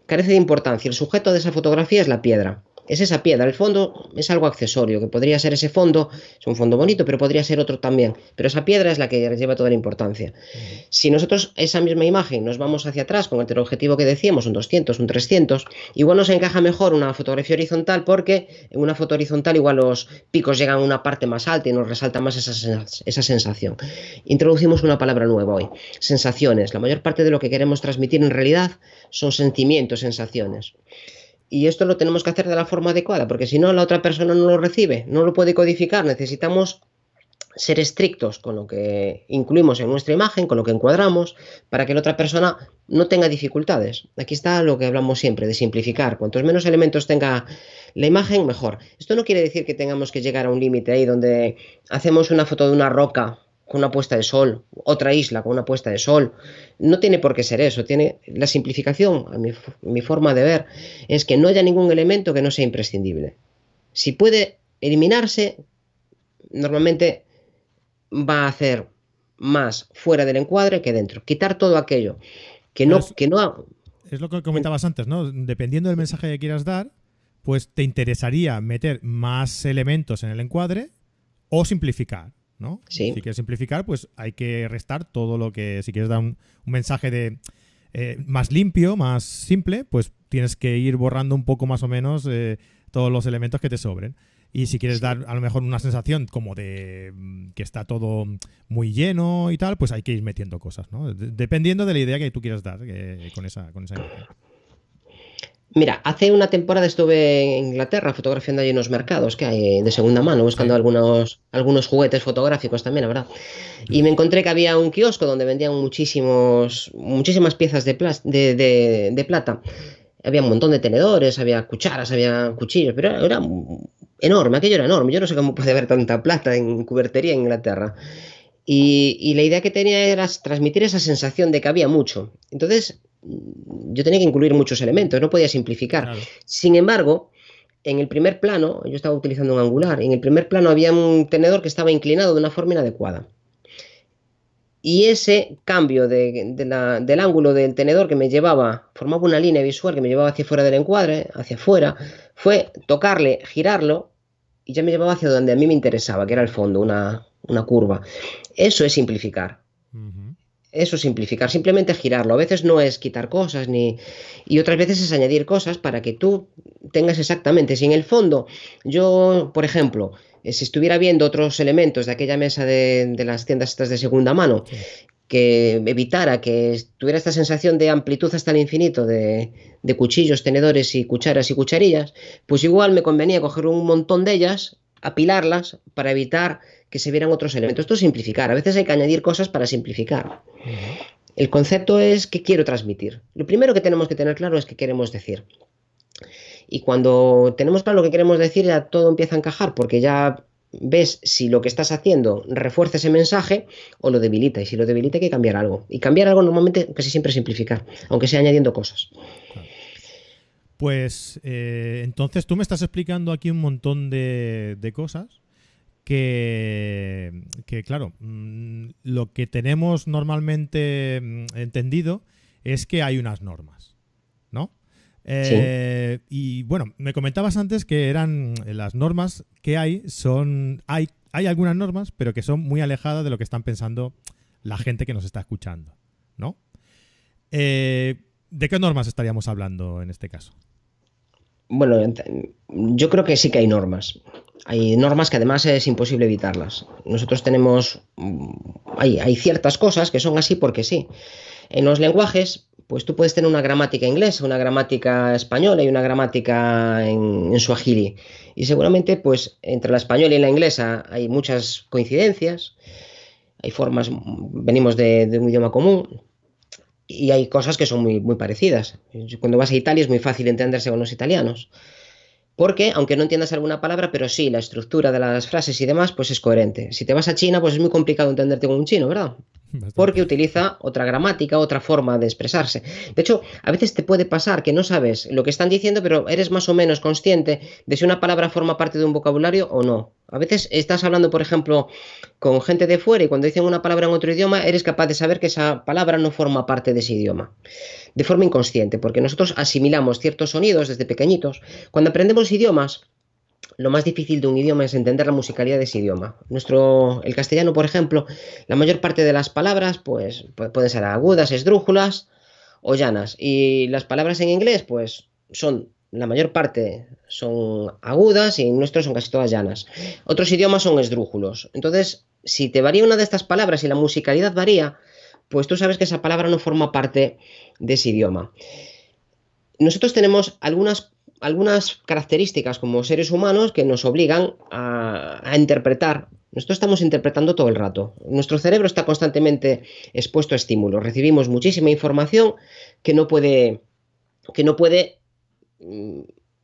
[SPEAKER 3] Carece de importancia, el sujeto de esa fotografía es la piedra. Es esa piedra, el fondo es algo accesorio, que podría ser ese fondo, es un fondo bonito, pero podría ser otro también. Pero esa piedra es la que lleva toda la importancia. Si nosotros esa misma imagen nos vamos hacia atrás con el teleobjetivo que decíamos, un 200, un 300, igual nos encaja mejor una fotografía horizontal, porque en una foto horizontal igual los picos llegan a una parte más alta y nos resalta más esa sensación. Introducimos una palabra nueva hoy, sensaciones. La mayor parte de lo que queremos transmitir en realidad son sentimientos, sensaciones. Y esto lo tenemos que hacer de la forma adecuada, porque si no, la otra persona no lo recibe, no lo puede codificar. Necesitamos ser estrictos con lo que incluimos en nuestra imagen, con lo que encuadramos, para que la otra persona no tenga dificultades. Aquí está lo que hablamos siempre, de simplificar. Cuantos menos elementos tenga la imagen, mejor. Esto no quiere decir que tengamos que llegar a un límite ahí donde hacemos una foto de una roca con una puesta de sol, otra isla con una puesta de sol. No tiene por qué ser eso. Tiene la simplificación, a mi forma de ver, es que no haya ningún elemento que no sea imprescindible. Si puede eliminarse, normalmente va a hacer más fuera del encuadre que dentro. Quitar todo aquello que no...
[SPEAKER 2] Es lo que comentabas antes, ¿no? Dependiendo del mensaje que quieras dar, pues te interesaría meter más elementos en el encuadre o simplificar, ¿no?
[SPEAKER 3] Sí.
[SPEAKER 2] Si quieres simplificar, pues hay que restar todo lo que... Si quieres dar un mensaje de más limpio, más simple, pues tienes que ir borrando un poco más o menos todos los elementos que te sobren. Y si quieres dar a lo mejor una sensación como de que está todo muy lleno y tal, pues hay que ir metiendo cosas, ¿no? Dependiendo de la idea que tú quieras dar con esa imagen.
[SPEAKER 3] Mira, hace una temporada estuve en Inglaterra fotografiando allí unos mercados que hay de segunda mano, buscando algunos juguetes fotográficos también, la verdad. Y me encontré que había un kiosco donde vendían muchísimas piezas de plata. Había un montón de tenedores, había cucharas, había cuchillos, pero era enorme, aquello era enorme. Yo no sé cómo puede haber tanta plata en cubertería en Inglaterra. Y la idea que tenía era transmitir esa sensación de que había mucho. Entonces, yo tenía que incluir muchos elementos, no podía simplificar. Claro. Sin embargo, en el primer plano, yo estaba utilizando un angular, en el primer plano había un tenedor que estaba inclinado de una forma inadecuada. Y ese cambio del ángulo del tenedor que me llevaba, formaba una línea visual que me llevaba hacia fuera del encuadre, hacia afuera, fue tocarle, girarlo, y ya me llevaba hacia donde a mí me interesaba, que era el fondo, una curva. Eso es simplificar. Eso es simplificar, simplemente girarlo. A veces no es quitar cosas, y otras veces es añadir cosas para que tú tengas exactamente. Si en el fondo yo, por ejemplo, si estuviera viendo otros elementos de aquella mesa de las tiendas estas de segunda mano, que evitara que tuviera esta sensación de amplitud hasta el infinito de cuchillos, tenedores y cucharas y cucharillas, pues igual me convenía coger un montón de ellas, apilarlas para evitar que se vieran otros elementos. Esto es simplificar. A veces hay que añadir cosas para simplificar. El concepto es qué quiero transmitir. Lo primero que tenemos que tener claro es qué queremos decir. Y cuando tenemos claro lo que queremos decir, ya todo empieza a encajar, porque ya ves si lo que estás haciendo refuerza ese mensaje o lo debilita. Y si lo debilita hay que cambiar algo. Y cambiar algo normalmente casi siempre es simplificar, aunque sea añadiendo cosas.
[SPEAKER 2] Pues entonces tú me estás explicando aquí un montón de cosas que claro, lo que tenemos normalmente entendido es que hay unas normas, ¿no?
[SPEAKER 3] Sí.
[SPEAKER 2] Y bueno, me comentabas antes que eran las normas que hay algunas normas, pero que son muy alejadas de lo que están pensando la gente que nos está escuchando, ¿no? ¿De qué normas estaríamos hablando en este caso?
[SPEAKER 3] Bueno, yo creo que sí que hay normas. Hay normas que además es imposible evitarlas. Nosotros tenemos... Hay ciertas cosas que son así porque sí. En los lenguajes, pues tú puedes tener una gramática inglesa, una gramática española y una gramática en suajili. Y seguramente, pues, entre la española y la inglesa hay muchas coincidencias. Hay formas... Venimos de un idioma común. Y hay cosas que son muy, muy parecidas. Cuando vas a Italia es muy fácil entenderse con los italianos. Porque, aunque no entiendas alguna palabra, pero sí, la estructura de las frases y demás, pues es coherente. Si te vas a China, pues es muy complicado entenderte con un chino, ¿verdad?
[SPEAKER 2] Bastante.
[SPEAKER 3] Porque utiliza otra gramática, otra forma de expresarse. De hecho, a veces te puede pasar que no sabes lo que están diciendo, pero eres más o menos consciente de si una palabra forma parte de un vocabulario o no. A veces estás hablando, por ejemplo, con gente de fuera y cuando dicen una palabra en otro idioma, eres capaz de saber que esa palabra no forma parte de ese idioma. De forma inconsciente, porque nosotros asimilamos ciertos sonidos desde pequeñitos. Cuando aprendemos idiomas, lo más difícil de un idioma es entender la musicalidad de ese idioma. El castellano, por ejemplo, la mayor parte de las palabras pues pueden ser agudas, esdrújulas o llanas. Y las palabras en inglés, pues la mayor parte son agudas y en nuestro son casi todas llanas. Otros idiomas son esdrújulos. Entonces, si te varía una de estas palabras y la musicalidad varía, pues tú sabes que esa palabra no forma parte de ese idioma. Nosotros tenemos algunas características como seres humanos que nos obligan a interpretar. Nosotros estamos interpretando todo el rato. Nuestro cerebro está constantemente expuesto a estímulos. Recibimos muchísima información que no puede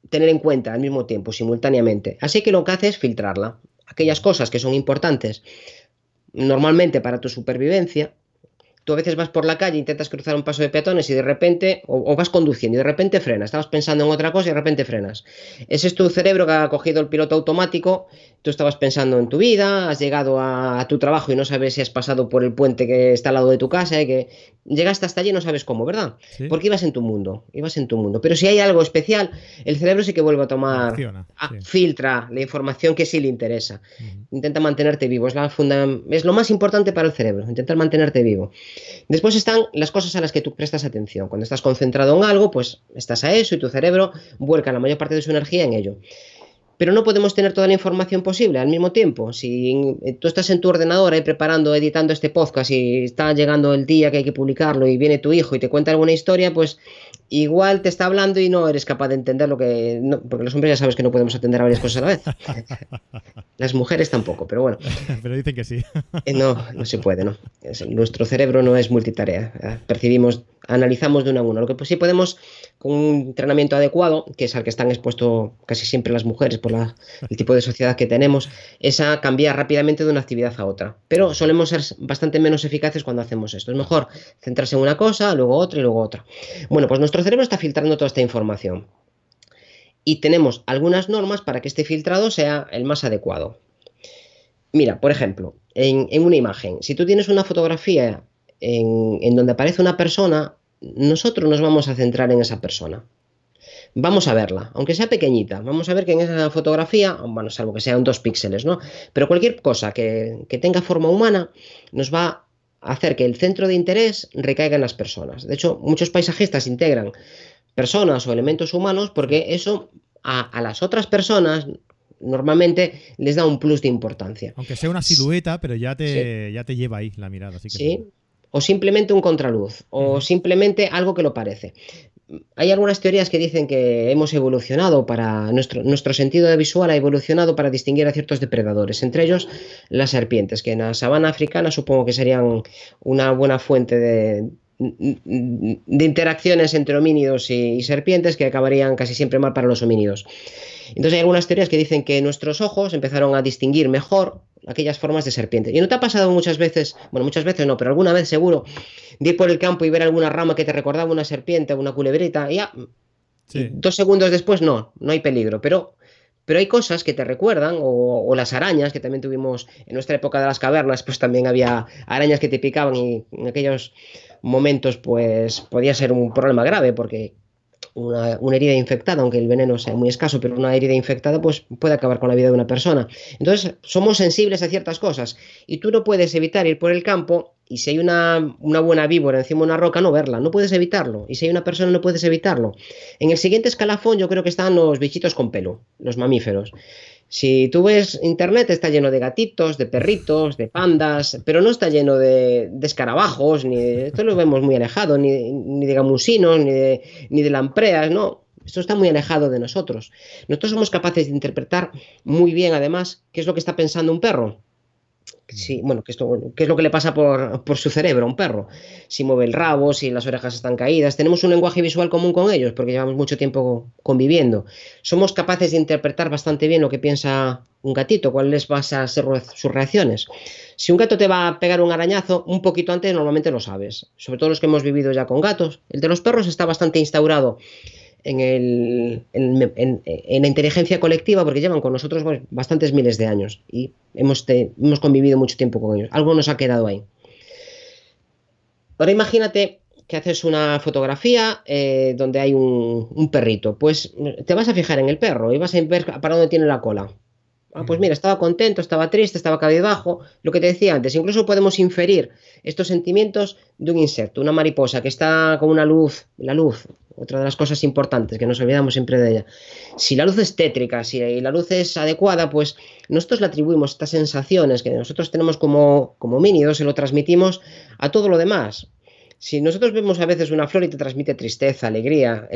[SPEAKER 3] tener en cuenta al mismo tiempo, simultáneamente. Así que lo que hace es filtrarla. Aquellas cosas que son importantes normalmente para tu supervivencia. Tú a veces vas por la calle, intentas cruzar un paso de peatones y de repente, o vas conduciendo y de repente frenas. Estabas pensando en otra cosa y de repente frenas. Ese es tu cerebro que ha cogido el piloto automático. Tú estabas pensando en tu vida, has llegado a tu trabajo y no sabes si has pasado por el puente que está al lado de tu casa, que llegaste hasta allí y no sabes cómo, ¿verdad? ¿Sí? Porque ibas en tu mundo. Pero si hay algo especial, el cerebro sí que vuelve a tomar, filtra la información que sí le interesa. Intenta mantenerte vivo. Es lo más importante para el cerebro, intentar mantenerte vivo. Después están las cosas a las que tú prestas atención. Cuando estás concentrado en algo, pues estás a eso y tu cerebro vuelca la mayor parte de su energía en ello. Pero no podemos tener toda la información posible al mismo tiempo. Si tú estás en tu ordenador ahí preparando, editando este podcast y está llegando el día que hay que publicarlo y viene tu hijo y te cuenta alguna historia, pues igual te está hablando y no eres capaz de entender porque los hombres ya sabes que no podemos atender a varias cosas a la vez. Las mujeres tampoco, pero bueno.
[SPEAKER 2] Pero dicen que sí.
[SPEAKER 3] No se puede, ¿no? Nuestro cerebro no es multitarea. Analizamos de una a una. Lo que pues sí podemos, con un entrenamiento adecuado, que es al que están expuestos casi siempre las mujeres por el tipo de sociedad que tenemos, es a cambiar rápidamente de una actividad a otra. Pero solemos ser bastante menos eficaces cuando hacemos esto. Es mejor centrarse en una cosa, luego otra y luego otra. Bueno, pues nuestro cerebro está filtrando toda esta información. y tenemos algunas normas para que este filtrado sea el más adecuado. Mira, por ejemplo, en una imagen, si tú tienes una fotografía en donde aparece una persona, nosotros nos vamos a centrar en esa persona. Vamos a verla, aunque sea pequeñita. Vamos a ver que en esa fotografía, bueno, salvo que sean 2 píxeles, ¿no? Pero cualquier cosa que tenga forma humana nos va a hacer que el centro de interés recaiga en las personas. De hecho, muchos paisajistas integran personas o elementos humanos porque eso a las otras personas normalmente les da un plus de importancia.
[SPEAKER 2] Aunque sea una silueta, pero ya
[SPEAKER 3] Sí.
[SPEAKER 2] te lleva ahí la mirada. Así que
[SPEAKER 3] Sí. O simplemente un contraluz, o simplemente algo que lo parece. Hay algunas teorías que dicen que hemos evolucionado para nuestro sentido de visual ha evolucionado para distinguir a ciertos depredadores, entre ellos las serpientes, que en la sabana africana supongo que serían una buena fuente de interacciones entre homínidos y serpientes que acabarían casi siempre mal para los homínidos. Entonces hay algunas teorías que dicen que nuestros ojos empezaron a distinguir mejor aquellas formas de serpiente. ¿Y no te ha pasado muchas veces, bueno, muchas veces no, pero alguna vez seguro, de ir por el campo y ver alguna rama que te recordaba una serpiente, una culebrita, y ya, y
[SPEAKER 2] sí.
[SPEAKER 3] 2 segundos después no hay peligro, pero hay cosas que te recuerdan, o las arañas, que también tuvimos en nuestra época de las cavernas, pues también había arañas que te picaban y en aquellos momentos pues podía ser un problema grave porque una herida infectada, aunque el veneno sea muy escaso, pero una herida infectada pues puede acabar con la vida de una persona. Entonces somos sensibles a ciertas cosas y tú no puedes evitar ir por el campo y si hay una buena víbora encima de una roca no verla, no puedes evitarlo. Y si hay una persona no puedes evitarlo. En el siguiente escalafón yo creo que están los bichitos con pelo, los mamíferos. Si tú ves internet está lleno de gatitos, de perritos, de pandas, pero no está lleno de escarabajos, esto lo vemos muy alejado, ni de gamusinos, ni de lampreas, no. Esto está muy alejado de nosotros. Nosotros somos capaces de interpretar muy bien, además, qué es lo que está pensando un perro. Sí, bueno, qué es lo que le pasa por su cerebro a un perro. Si mueve el rabo, si las orejas están caídas. Tenemos un lenguaje visual común con ellos porque llevamos mucho tiempo conviviendo. Somos capaces de interpretar bastante bien lo que piensa un gatito, cuáles van a ser sus reacciones. Si un gato te va a pegar un arañazo, un poquito antes normalmente lo sabes. Sobre todo los que hemos vivido ya con gatos. El de los perros está bastante instaurado en la inteligencia colectiva porque llevan con nosotros bastantes miles de años y hemos convivido mucho tiempo con ellos. Algo nos ha quedado ahí. Ahora imagínate que haces una fotografía donde hay un perrito. Pues te vas a fijar en el perro y vas a ver para dónde tiene la cola. Pues mira, estaba contento, estaba triste, estaba cabizbajo. Lo que te decía antes, incluso podemos inferir estos sentimientos de un insecto, una mariposa que está con una luz, la luz, otra de las cosas importantes que nos olvidamos siempre de ella. Si la luz es tétrica, si la luz es adecuada, pues nosotros le atribuimos estas sensaciones que nosotros tenemos como homínidos y lo transmitimos a todo lo demás. Si nosotros vemos a veces una flor y te transmite tristeza, alegría,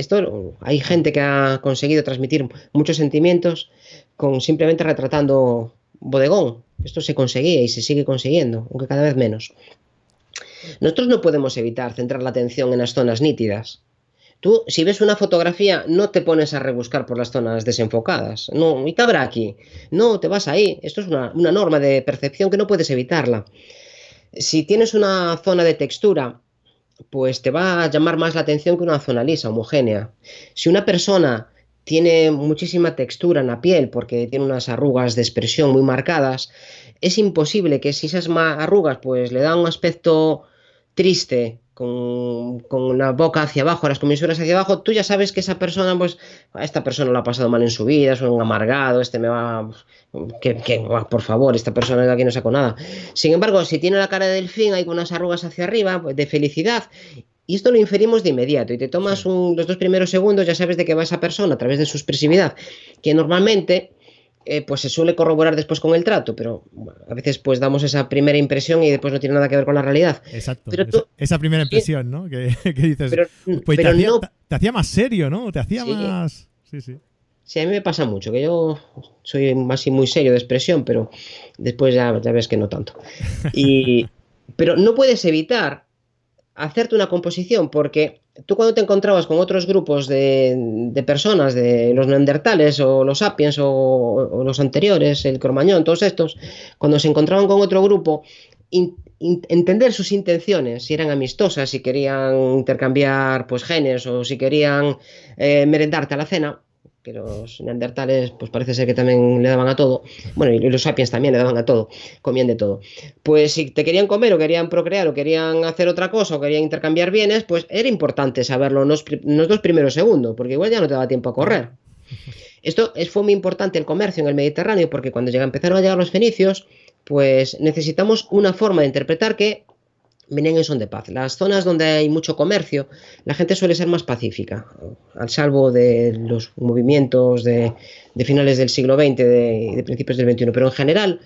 [SPEAKER 3] hay gente que ha conseguido transmitir muchos sentimientos con simplemente retratando bodegón. Esto se conseguía y se sigue consiguiendo, aunque cada vez menos. Nosotros no podemos evitar centrar la atención en las zonas nítidas. Tú, si ves una fotografía, no te pones a rebuscar por las zonas desenfocadas. No, ¿y qué habrá aquí? No, te vas ahí. Esto es una norma de percepción que no puedes evitarla. Si tienes una zona de textura, pues te va a llamar más la atención que una zona lisa, homogénea. Si una persona tiene muchísima textura en la piel porque tiene unas arrugas de expresión muy marcadas, es imposible que si esas arrugas pues le dan un aspecto triste con la boca hacia abajo, las comisuras hacia abajo, tú ya sabes que esa persona, pues a esta persona lo ha pasado mal en su vida, es un amargado, por favor, esta persona de aquí no sacó nada. Sin embargo, si tiene la cara de delfín, hay unas arrugas hacia arriba, pues, de felicidad. Y esto lo inferimos de inmediato y te tomas los 2 primeros segundos, ya sabes de qué va esa persona a través de su expresividad, que normalmente pues se suele corroborar después con el trato, pero bueno, a veces pues damos esa primera impresión y después no tiene nada que ver con la realidad.
[SPEAKER 2] Exacto,
[SPEAKER 3] pero tú,
[SPEAKER 2] esa primera impresión, ¿no? Que dices, pues
[SPEAKER 3] pero
[SPEAKER 2] te hacía más serio, ¿no? Te hacía más... Sí, sí.
[SPEAKER 3] Sí, a mí me pasa mucho, que yo soy así muy serio de expresión, pero después ya ves que no tanto. Pero no puedes evitar hacerte una composición, porque tú cuando te encontrabas con otros grupos de personas, de los neandertales o los sapiens o los anteriores, el cromañón, todos estos, cuando se encontraban con otro grupo, entender sus intenciones, si eran amistosas, si querían intercambiar pues genes o si querían merendarte a la cena, que los neandertales pues parece ser que también le daban a todo, bueno, y los sapiens también le daban a todo, comían de todo. Pues si te querían comer o querían procrear o querían hacer otra cosa o querían intercambiar bienes, pues era importante saberlo en los 2 primeros segundos, porque igual ya no te daba tiempo a correr. Fue muy importante el comercio en el Mediterráneo, porque cuando empezaron a llegar los fenicios, pues necesitamos una forma de interpretar que venían en son de paz. Las zonas donde hay mucho comercio, la gente suele ser más pacífica, al salvo de los movimientos de finales del siglo XX y de principios del XXI, pero en general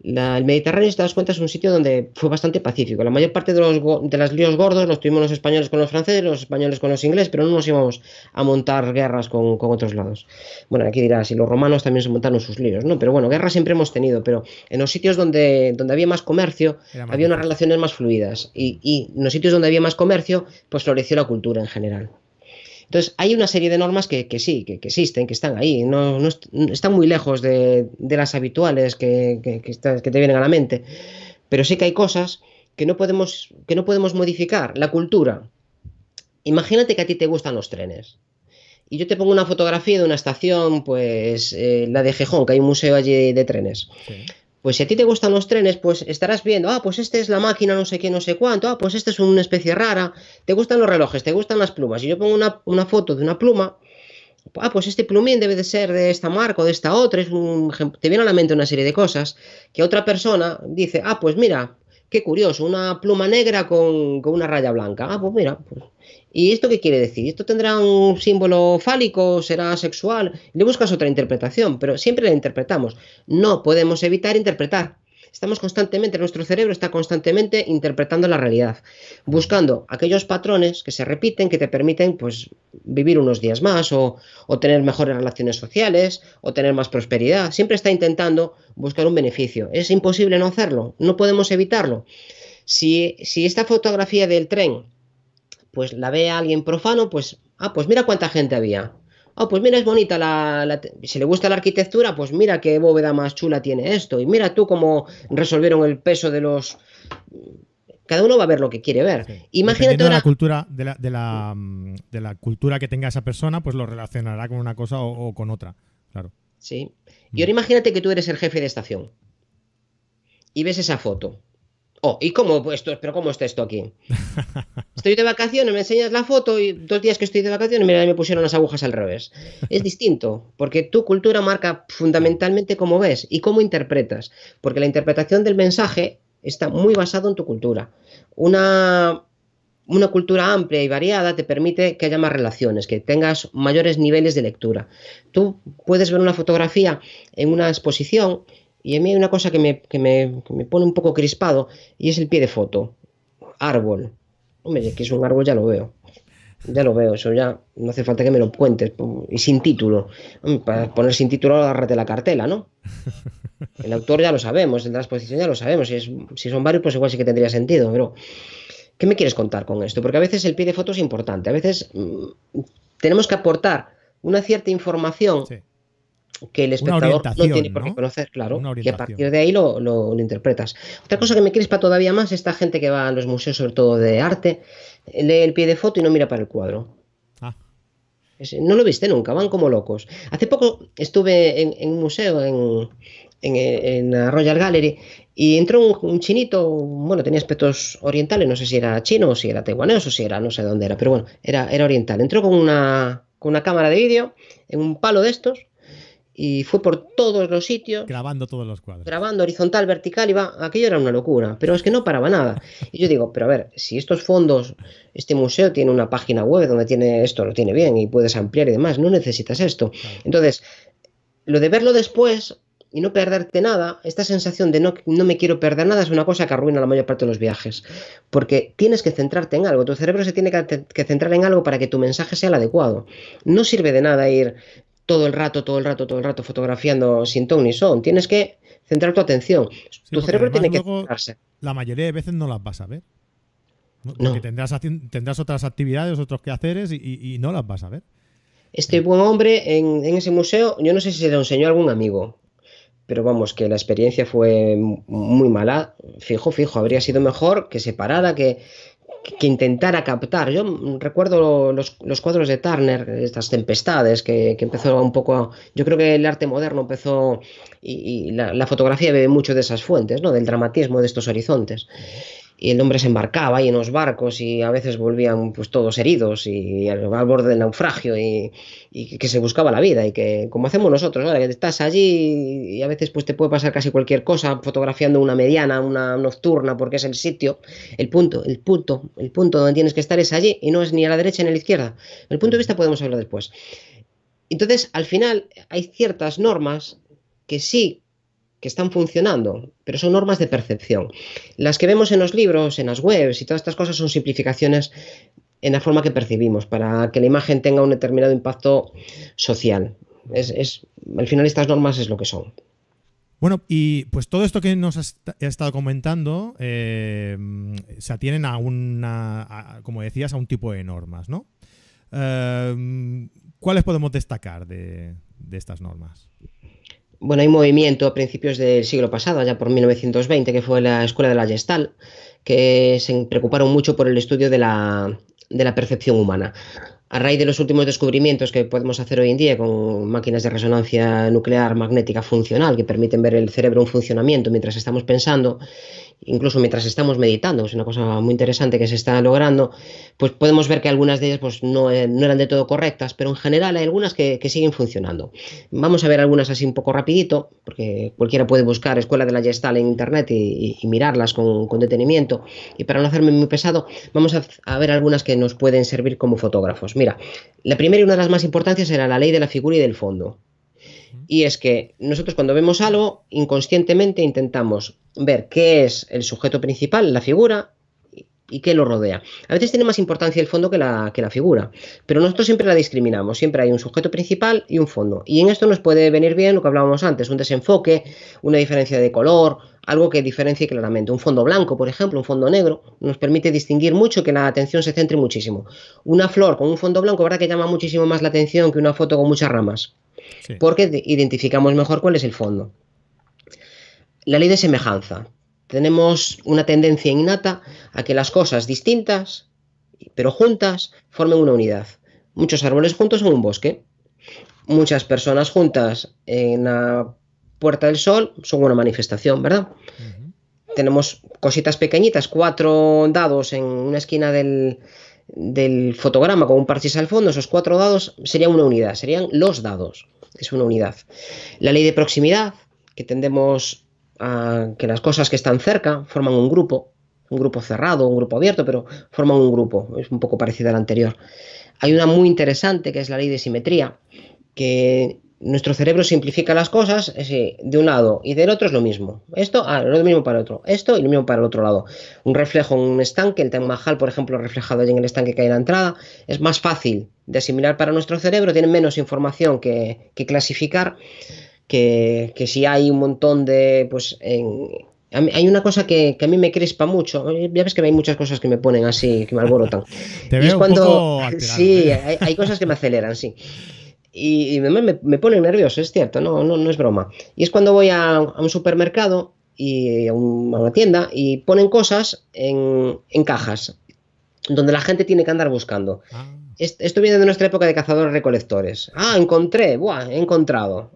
[SPEAKER 3] el Mediterráneo, si te das cuenta, es un sitio donde fue bastante pacífico. La mayor parte de los líos gordos los tuvimos los españoles con los franceses, los españoles con los ingleses, pero no nos íbamos a montar guerras con otros lados. Bueno, aquí dirás, y los romanos también se montaron sus líos, ¿no? Pero bueno, guerras siempre hemos tenido, pero en los sitios donde había más comercio, había unas relaciones más fluidas, y en los sitios donde había más comercio, pues floreció la cultura en general. Entonces, hay una serie de normas que sí, que existen, que están ahí, no están muy lejos de las habituales que te vienen a la mente, pero sí que hay cosas que no podemos modificar. La cultura. Imagínate que a ti te gustan los trenes y yo te pongo una fotografía de una estación, pues la de Gijón, que hay un museo allí de trenes. Sí. Pues si a ti te gustan los trenes, pues estarás viendo, pues esta es la máquina no sé qué, no sé cuánto, pues esta es una especie rara, te gustan los relojes, te gustan las plumas, y yo pongo una foto de una pluma, pues este plumín debe de ser de esta marca o de esta otra, te viene a la mente una serie de cosas que otra persona dice, pues mira, qué curioso, una pluma negra con una raya blanca, pues mira, pues... ¿Y esto qué quiere decir? ¿Esto tendrá un símbolo fálico? ¿Será sexual? Le buscas otra interpretación, pero siempre la interpretamos. No podemos evitar interpretar. Nuestro cerebro está constantemente interpretando la realidad, buscando aquellos patrones que se repiten, que te permiten pues vivir unos días más o tener mejores relaciones sociales o tener más prosperidad. Siempre está intentando buscar un beneficio. Es imposible no hacerlo, no podemos evitarlo. Si esta fotografía del tren pues la ve a alguien profano, pues mira cuánta gente había. Pues mira, es bonita si le gusta la arquitectura, pues mira qué bóveda más chula tiene esto. Y mira tú cómo resolvieron el peso de los... Cada uno va a ver lo que quiere ver.
[SPEAKER 2] Sí.
[SPEAKER 3] Imagínate
[SPEAKER 2] de la cultura, de la cultura que tenga esa persona, pues lo relacionará con una cosa o con otra. Claro.
[SPEAKER 3] Sí. Y ahora imagínate que tú eres el jefe de estación y ves esa foto. ¿Y cómo está esto aquí? Estoy de vacaciones, me enseñas la foto y 2 días que estoy de vacaciones, mira, me pusieron las agujas al revés. Es distinto, porque tu cultura marca fundamentalmente cómo ves y cómo interpretas, porque la interpretación del mensaje está muy basado en tu cultura. Una cultura amplia y variada te permite que haya más relaciones, que tengas mayores niveles de lectura. Tú puedes ver una fotografía en una exposición y a mí hay una cosa que me pone un poco crispado y es el pie de foto. Árbol. Hombre, que es un árbol ya lo veo. Eso ya no hace falta que me lo cuentes. Y sin título. Para poner sin título, agárrate la cartela, ¿no? El autor ya lo sabemos, el de la exposición ya lo sabemos. Si son varios, pues igual sí que tendría sentido. Pero, ¿qué me quieres contar con esto? Porque a veces el pie de foto es importante. A veces tenemos que aportar una cierta información. Sí. Que el espectador no tiene por qué conocer, claro, que a partir de ahí lo interpretas. Otra cosa que me crispa todavía más, esta gente que va a los museos, sobre todo de arte, lee el pie de foto y no mira para el cuadro. No lo viste nunca, van como locos. Hace poco estuve en un museo, en la Royal Gallery, y entró un chinito, bueno, tenía aspectos orientales, no sé si era chino o si era taiwanés o si era, no sé dónde era, pero bueno, era oriental. Entró con una cámara de vídeo en un palo de estos, y fue por todos los sitios
[SPEAKER 2] grabando todos los cuadros,
[SPEAKER 3] grabando horizontal, vertical, aquello era una locura, pero es que no paraba nada. Y yo digo, pero a ver, si estos fondos, este museo tiene una página web donde tiene esto, lo tiene bien y puedes ampliar y demás, no necesitas esto. Claro. Entonces, lo de verlo después y no perderte nada, esta sensación de no me quiero perder nada es una cosa que arruina la mayor parte de los viajes, porque tienes que centrarte en algo, tu cerebro se tiene que centrar en algo para que tu mensaje sea el adecuado. No sirve de nada ir todo el rato fotografiando sin ton ni son. Tienes que centrar tu atención.
[SPEAKER 2] Sí,
[SPEAKER 3] tu cerebro tiene que
[SPEAKER 2] centrarse. La mayoría de veces no las vas a ver. Porque tendrás otras actividades, otros quehaceres y no las vas a ver.
[SPEAKER 3] Este buen hombre en ese museo, yo no sé si se lo enseñó a algún amigo, pero vamos, que la experiencia fue muy mala. Fijo, habría sido mejor que se parara, que que intentara captar. Yo recuerdo los cuadros de Turner, estas tempestades, que empezó un poco. Yo creo que el arte moderno empezó y la fotografía bebe mucho de esas fuentes, ¿no? Del dramatismo de estos horizontes. Y el hombre se embarcaba ahí en los barcos y a veces volvían pues todos heridos y al borde del naufragio y que se buscaba la vida y que como hacemos nosotros ahora que estás allí y a veces pues te puede pasar casi cualquier cosa fotografiando una mediana, una nocturna porque es el sitio, el punto donde tienes que estar es allí y no es ni a la derecha ni a la izquierda. El punto de vista podemos hablar después. Entonces al final hay ciertas normas que sí que están funcionando, pero son normas de percepción. Las que vemos en los libros, en las webs y todas estas cosas son simplificaciones en la forma que percibimos para que la imagen tenga un determinado impacto social. Al final estas normas es lo que son.
[SPEAKER 2] Bueno, y pues todo esto que nos has estado comentando se atienen como decías, a un tipo de normas, ¿no? ¿Cuáles podemos destacar de estas normas?
[SPEAKER 3] Bueno, hay movimiento a principios del siglo pasado, ya por 1920, que fue la Escuela de la Gestalt, que se preocuparon mucho por el estudio de la percepción humana. A raíz de los últimos descubrimientos que podemos hacer hoy en día con máquinas de resonancia nuclear magnética funcional que permiten ver el cerebro en funcionamiento mientras estamos pensando, incluso mientras estamos meditando, es una cosa muy interesante que se está logrando, pues podemos ver que algunas de ellas pues no eran de todo correctas, pero en general hay algunas que siguen funcionando. Vamos a ver algunas así un poco rapidito, porque cualquiera puede buscar Escuela de la Gestalt en internet y mirarlas con detenimiento, y para no hacerme muy pesado, vamos a ver algunas que nos pueden servir como fotógrafos. Mira, la primera y una de las más importantes era la ley de la figura y del fondo. Y es que nosotros cuando vemos algo, inconscientemente intentamos ver qué es el sujeto principal, la figura, y qué lo rodea. A veces tiene más importancia el fondo que la figura, pero nosotros siempre la discriminamos. Siempre hay un sujeto principal y un fondo. Y en esto nos puede venir bien lo que hablábamos antes, un desenfoque, una diferencia de color, algo que diferencie claramente. Un fondo blanco, por ejemplo, un fondo negro, nos permite distinguir mucho, que la atención se centre muchísimo. Una flor con un fondo blanco, ¿verdad?, que llama muchísimo más la atención que una foto con muchas ramas. Sí. Porque identificamos mejor cuál es el fondo. La ley de semejanza. Tenemos una tendencia innata a que las cosas distintas, pero juntas, formen una unidad. Muchos árboles juntos son un bosque. Muchas personas juntas en la Puerta del Sol son una manifestación, ¿verdad? Tenemos cositas pequeñitas, 4 dados en una esquina del fotograma con un parchís al fondo. Esos 4 dados serían una unidad, serían los dados. Es una unidad. La ley de proximidad, que tendemos a que las cosas que están cerca forman un grupo cerrado, un grupo abierto, pero forman un grupo, es un poco parecida a la anterior. Hay una muy interesante que es la ley de simetría, que nuestro cerebro simplifica las cosas, de un lado y del otro es lo mismo. Esto, lo mismo para el otro, esto y lo mismo para el otro lado. Un reflejo en un estanque, el Taj Mahal, por ejemplo, reflejado allí en el estanque que hay en la entrada, es más fácil de asimilar para nuestro cerebro, tiene menos información que clasificar, que si hay un montón de... pues hay una cosa que a mí me crispa mucho. Ya ves que hay muchas cosas que me ponen así, que me alborotan.
[SPEAKER 2] Te veo un poco alterado,
[SPEAKER 3] sí, hay cosas que me aceleran, sí. Y me ponen nervioso, es cierto, no es broma. Y es cuando voy a un supermercado y a una tienda y ponen cosas en cajas, donde la gente tiene que andar buscando. Esto viene de nuestra época de cazadores-recolectores. Encontré, he encontrado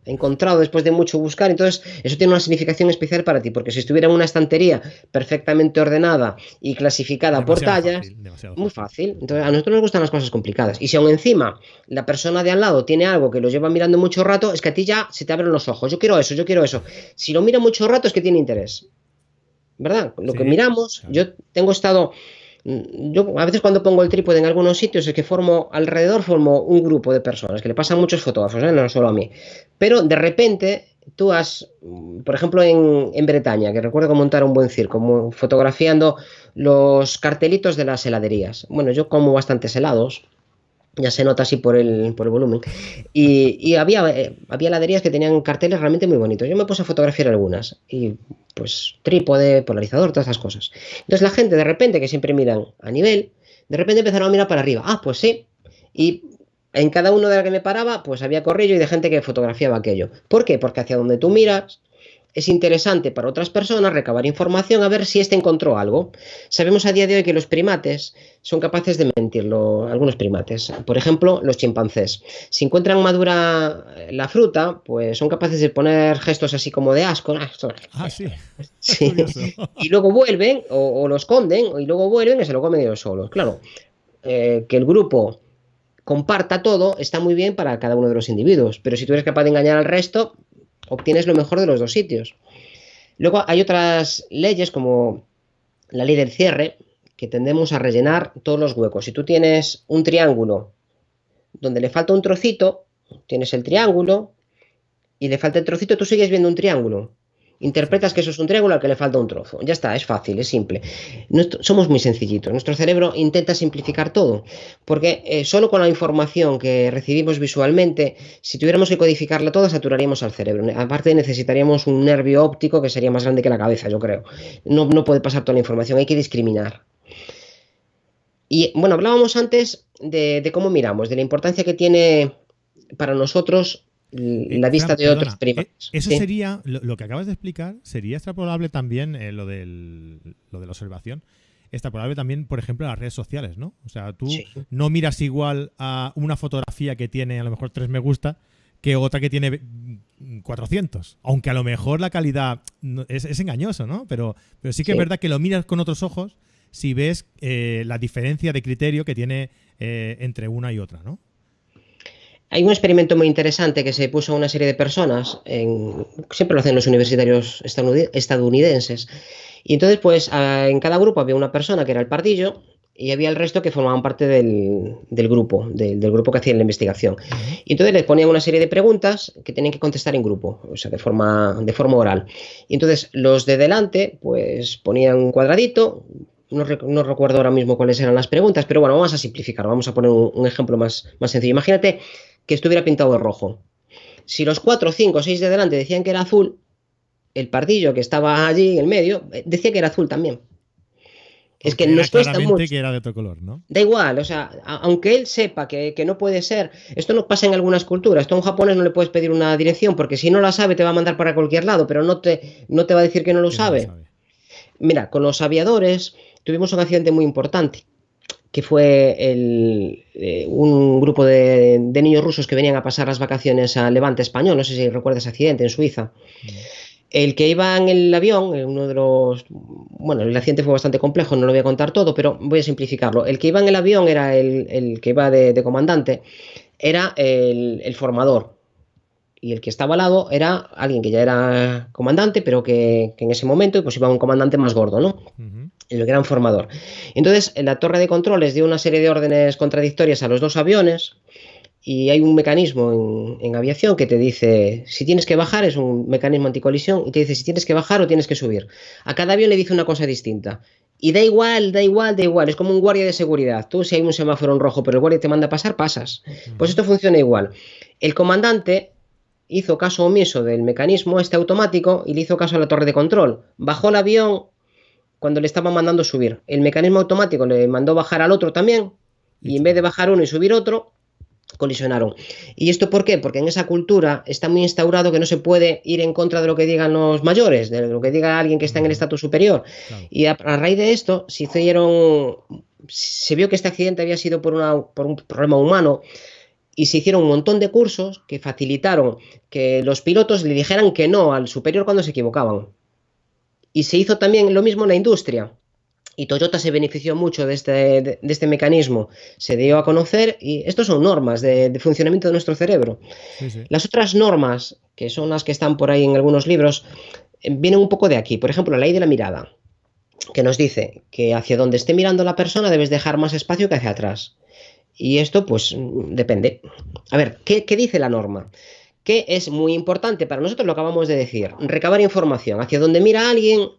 [SPEAKER 3] después de mucho buscar. Entonces eso tiene una significación especial para ti, porque si estuviera en una estantería perfectamente ordenada y clasificada por tallas, muy fácil. Entonces a nosotros nos gustan las cosas complicadas, y si aún encima la persona de al lado tiene algo que lo lleva mirando mucho rato, es que a ti ya se te abren los ojos. Yo quiero eso. Si lo mira mucho rato es que tiene interés, ¿verdad? Lo que miramos, claro. Yo a veces cuando pongo el trípode en algunos sitios es que formo un grupo de personas, que le pasan a muchos fotógrafos, no solo a mí, pero de repente tú por ejemplo en Bretaña, que recuerdo que montaron un buen circo fotografiando los cartelitos de las heladerías. Bueno, yo como bastantes helados, ya se nota así por el volumen, y había heladerías que tenían carteles realmente muy bonitos. Yo me puse a fotografiar algunas y pues trípode, polarizador, todas esas cosas. Entonces la gente de repente, que siempre miran a nivel, de repente empezaron a mirar para arriba. Pues sí. Y en cada uno de la que me paraba, pues había corrillo y de gente que fotografiaba aquello. ¿Por qué? Porque hacia donde tú miras es interesante para otras personas recabar información a ver si éste encontró algo. Sabemos a día de hoy que los primates son capaces de mentirlo, algunos primates. Por ejemplo, los chimpancés. Si encuentran madura la fruta, pues son capaces de poner gestos así como de asco.
[SPEAKER 2] Ah, sí.
[SPEAKER 3] Sí. Y luego vuelven, o lo esconden, y luego vuelven y se lo comen ellos solos. Claro, que el grupo comparta todo está muy bien para cada uno de los individuos, pero si tú eres capaz de engañar al resto, obtienes lo mejor de los dos sitios. Luego hay otras leyes como la ley del cierre, que tendemos a rellenar todos los huecos. Si tú tienes un triángulo donde le falta un trocito, tienes el triángulo y le falta el trocito, tú sigues viendo un triángulo. Interpretas que eso es un triángulo al que le falta un trozo. Ya está, es fácil, es simple. Somos muy sencillitos. Nuestro cerebro intenta simplificar todo, porque solo con la información que recibimos visualmente, si tuviéramos que codificarla toda, saturaríamos al cerebro. Aparte necesitaríamos un nervio óptico que sería más grande que la cabeza, yo creo. No puede pasar toda la información, hay que discriminar. Y bueno, hablábamos antes de cómo miramos, de la importancia que tiene para nosotros la vista de otros primates.
[SPEAKER 2] Eso
[SPEAKER 3] ¿sí?
[SPEAKER 2] sería, lo que acabas de explicar, sería extrapolable también, lo de la observación, extrapolable también, por ejemplo, a las redes sociales, ¿no? O sea, tú
[SPEAKER 3] Sí.
[SPEAKER 2] no miras igual a una fotografía que tiene a lo mejor 3 me gusta que otra que tiene 400. Aunque a lo mejor la calidad es engañoso, ¿no? Pero sí que es verdad que lo miras con otros ojos si ves la diferencia de criterio que tiene entre una y otra, ¿no?
[SPEAKER 3] Hay un experimento muy interesante que se puso a una serie de personas, siempre lo hacen los universitarios estadounidenses, y entonces pues en cada grupo había una persona que era el pardillo y había el resto que formaban parte del grupo, del grupo que hacía la investigación. Y entonces les ponían una serie de preguntas que tenían que contestar en grupo, o sea, de forma oral. Y entonces los de delante pues ponían un cuadradito. No recuerdo ahora mismo cuáles eran las preguntas, pero bueno, vamos a simplificar, vamos a poner un ejemplo más sencillo. Imagínate que estuviera pintado de rojo. Si los 4, 5, 6 de delante decían que era azul, el pardillo que estaba allí en el medio decía que era azul también. Es que nos cuesta mucho.
[SPEAKER 2] Que era de otro color, ¿no?
[SPEAKER 3] Da igual, o sea, aunque él sepa que no puede ser, esto no pasa en algunas culturas. Esto a un japonés no le puedes pedir una dirección porque si no la sabe te va a mandar para cualquier lado, pero no te va a decir que no lo sabe. Mira, con los aviadores tuvimos un accidente muy importante, que fue un grupo de niños rusos que venían a pasar las vacaciones a Levante español. No sé si recuerdas ese accidente en Suiza. El que iba en el avión, uno de los... Bueno, el accidente fue bastante complejo, no lo voy a contar todo, pero voy a simplificarlo. El que iba en el avión era el que iba de comandante, era el formador. Y el que estaba al lado era alguien que ya era comandante, pero que en ese momento pues iba un comandante más gordo, ¿no? El gran formador. Entonces, la torre de control les dio una serie de órdenes contradictorias a los dos aviones y hay un mecanismo en aviación que te dice si tienes que bajar, es un mecanismo anticolisión, y te dice si tienes que bajar o tienes que subir. A cada avión le dice una cosa distinta. Y da igual, es como un guardia de seguridad. Tú si hay un semáforo en rojo pero el guardia te manda a pasar, pasas. Pues esto funciona igual. El comandante hizo caso omiso del mecanismo automático y le hizo caso a la torre de control. Bajó el avión cuando le estaban mandando subir. El mecanismo automático le mandó bajar al otro también y en vez de bajar uno y subir otro, colisionaron. ¿Y esto por qué? Porque en esa cultura está muy instaurado que no se puede ir en contra de lo que digan los mayores, de lo que diga alguien que está en el estatus superior. Claro. Y a raíz de esto se vio que este accidente había sido por un problema humano. Y se hicieron un montón de cursos que facilitaron que los pilotos le dijeran que no al superior cuando se equivocaban. Y se hizo también lo mismo en la industria. Y Toyota se benefició mucho de este mecanismo. Se dio a conocer y estos son normas de funcionamiento de nuestro cerebro. Sí, sí. Las otras normas, que son las que están por ahí en algunos libros, vienen un poco de aquí. Por ejemplo, la ley de la mirada, que nos dice que hacia donde esté mirando la persona debes dejar más espacio que hacia atrás. Y esto, pues, depende. A ver, ¿qué dice la norma? Que es muy importante para nosotros, lo acabamos de decir, recabar información. Hacia donde mira alguien,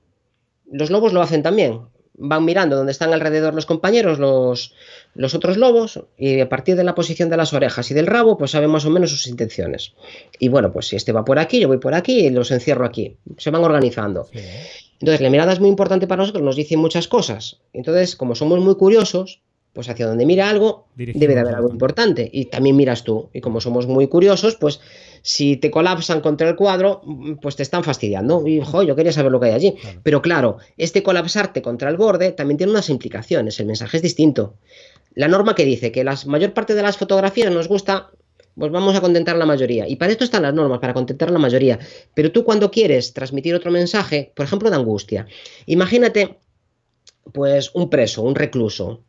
[SPEAKER 3] los lobos lo hacen también. Van mirando donde están alrededor los compañeros, los otros lobos, y a partir de la posición de las orejas y del rabo, pues saben más o menos sus intenciones. Y bueno, pues si este va por aquí, yo voy por aquí y los encierro aquí. Se van organizando. Sí. Entonces, la mirada es muy importante para nosotros, nos dice muchas cosas. Entonces, como somos muy curiosos, pues hacia donde mira algo,
[SPEAKER 2] Dirigimos
[SPEAKER 3] debe de haber algo
[SPEAKER 2] bastante.
[SPEAKER 3] importante. Y también miras tú. Y como somos muy curiosos, pues si te colapsan contra el cuadro, pues te están fastidiando. Y, jo, yo quería saber lo que hay allí.
[SPEAKER 2] Claro.
[SPEAKER 3] Pero claro, este colapsarte contra el borde también tiene unas implicaciones. El mensaje es distinto. La norma que dice que la mayor parte de las fotografías nos gusta, pues vamos a contentar a la mayoría. Y para esto están las normas, para contentar a la mayoría. Pero tú cuando quieres transmitir otro mensaje, por ejemplo, de angustia, imagínate pues un preso, un recluso,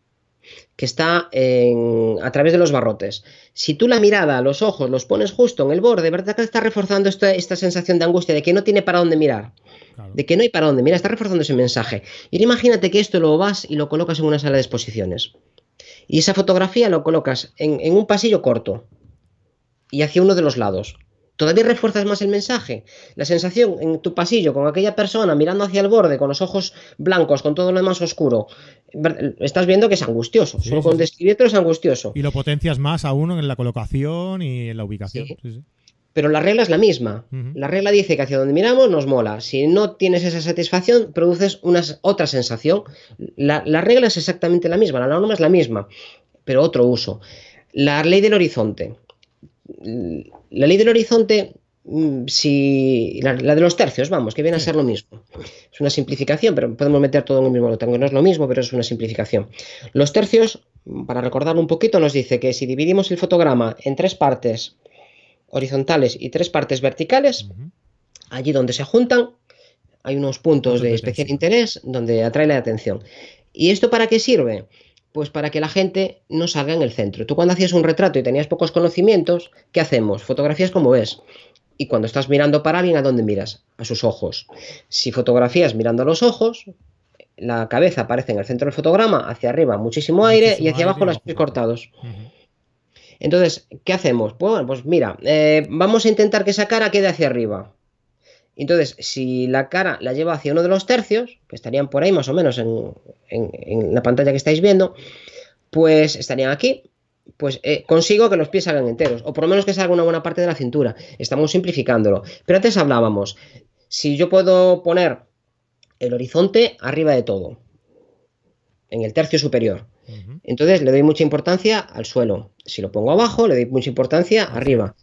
[SPEAKER 3] que está a través de los barrotes. Si tú la mirada, los ojos, los pones justo en el borde, ¿verdad que está reforzando esta sensación de angustia, de que no tiene para dónde mirar?
[SPEAKER 2] Claro.
[SPEAKER 3] De que no hay para dónde mirar, está reforzando ese mensaje. Y ahora imagínate que esto lo vas y lo colocas en una sala de exposiciones. Y esa fotografía lo colocas en un pasillo corto y hacia uno de los lados. Todavía refuerzas más el mensaje. La sensación en tu pasillo con aquella persona mirando hacia el borde, con los ojos blancos, con todo lo demás oscuro, estás viendo que es angustioso.
[SPEAKER 2] Sí,
[SPEAKER 3] Solo
[SPEAKER 2] sí,
[SPEAKER 3] con
[SPEAKER 2] sí.
[SPEAKER 3] describirlo es angustioso.
[SPEAKER 2] Y lo potencias más aún en la colocación y en la ubicación.
[SPEAKER 3] Sí.
[SPEAKER 2] Sí, sí.
[SPEAKER 3] Pero la regla es la misma.
[SPEAKER 2] Ujú.
[SPEAKER 3] La regla dice que hacia donde miramos nos mola. Si no tienes esa satisfacción, produces otra sensación. La regla es exactamente la misma, la norma es la misma, pero otro uso. La ley del horizonte. La ley del horizonte, si la de los tercios, vamos, que viene a
[SPEAKER 2] Sí.
[SPEAKER 3] ser lo mismo. Es una simplificación, pero podemos meter todo en el mismo lote, aunque no es lo mismo, pero es una simplificación. Los tercios, para recordarlo un poquito, nos dice que si dividimos el fotograma en 3 partes horizontales y 3 partes verticales,
[SPEAKER 2] Ujú.
[SPEAKER 3] allí donde se juntan hay unos puntos
[SPEAKER 2] Puntos
[SPEAKER 3] de
[SPEAKER 2] de
[SPEAKER 3] especial
[SPEAKER 2] tensión.
[SPEAKER 3] interés donde atrae la atención. ¿Y esto para qué sirve? Pues para que la gente no salga en el centro. Tú cuando hacías un retrato y tenías pocos conocimientos, ¿qué hacemos? Fotografías como ves. Y cuando estás mirando para alguien, ¿a dónde miras? A sus ojos. Si fotografías mirando a los ojos, la cabeza aparece en el centro del fotograma, hacia arriba muchísimo aire y
[SPEAKER 2] Muchísimo
[SPEAKER 3] hacia
[SPEAKER 2] aire
[SPEAKER 3] abajo
[SPEAKER 2] y
[SPEAKER 3] los
[SPEAKER 2] abajo
[SPEAKER 3] pies
[SPEAKER 2] poco.
[SPEAKER 3] cortados.
[SPEAKER 2] Ujú.
[SPEAKER 3] Entonces, ¿qué hacemos? Pues, bueno, pues mira, vamos a intentar que esa cara quede hacia arriba. Entonces, si la cara la lleva hacia uno de los tercios, que estarían por ahí más o menos en la pantalla que estáis viendo, pues estarían aquí, pues consigo que los pies salgan enteros, o por lo menos que salga una buena parte de la cintura. Estamos simplificándolo. Pero antes hablábamos, si yo puedo poner el horizonte arriba de todo, en el tercio superior,
[SPEAKER 2] Ujú.
[SPEAKER 3] entonces le doy mucha importancia al suelo. Si lo pongo abajo, le doy mucha importancia arriba.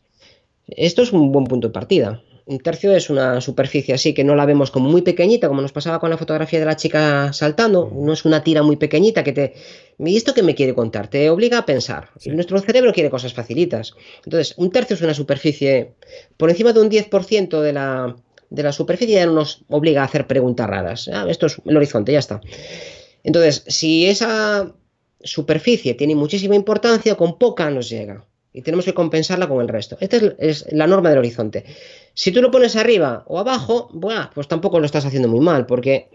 [SPEAKER 3] Esto es un buen punto de partida. Un tercio es una superficie así que no la vemos como muy pequeñita, como nos pasaba con la fotografía de la chica saltando. No es una tira muy pequeñita que te... ¿Y esto qué me quiere contar? Te obliga a pensar.
[SPEAKER 2] Sí.
[SPEAKER 3] Y nuestro cerebro quiere cosas facilitas. Entonces, un tercio es una superficie por encima de un 10% de la superficie, ya no nos obliga a hacer preguntas raras. Ah, esto es el horizonte, ya está. Entonces, si esa superficie tiene muchísima importancia, con poca nos llega. Y tenemos que compensarla con el resto. Esta es la norma del horizonte. Si tú lo pones arriba o abajo, bueno, pues tampoco lo estás haciendo muy mal, porque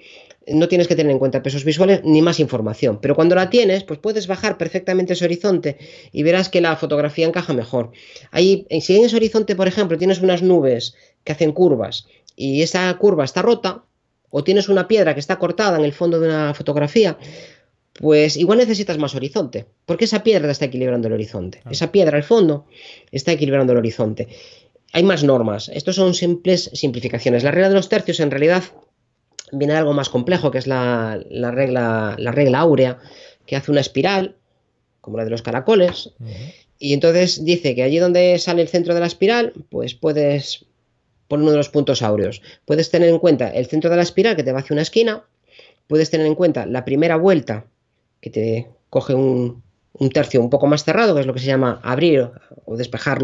[SPEAKER 3] no tienes que tener en cuenta pesos visuales ni más información. Pero cuando la tienes, pues puedes bajar perfectamente ese horizonte y verás que la fotografía encaja mejor. Ahí, si en ese horizonte, por ejemplo, tienes unas nubes que hacen curvas y esa curva está rota, o tienes una piedra que está cortada en el fondo de una fotografía, pues igual necesitas más horizonte, porque esa piedra está equilibrando el horizonte.
[SPEAKER 2] Claro.
[SPEAKER 3] Esa piedra al fondo está equilibrando el horizonte. Hay más normas. Estos son simples simplificaciones. La regla de los tercios en realidad viene de algo más complejo, que es la regla áurea, que hace una espiral, como la de los caracoles,
[SPEAKER 2] Ujú.
[SPEAKER 3] y entonces dice que allí donde sale el centro de la espiral, pues puedes poner uno de los puntos áureos. Puedes tener en cuenta el centro de la espiral, que te va hacia una esquina. Puedes tener en cuenta la primera vuelta, que te coge un tercio un poco más cerrado, que es lo que se llama abrir o despejar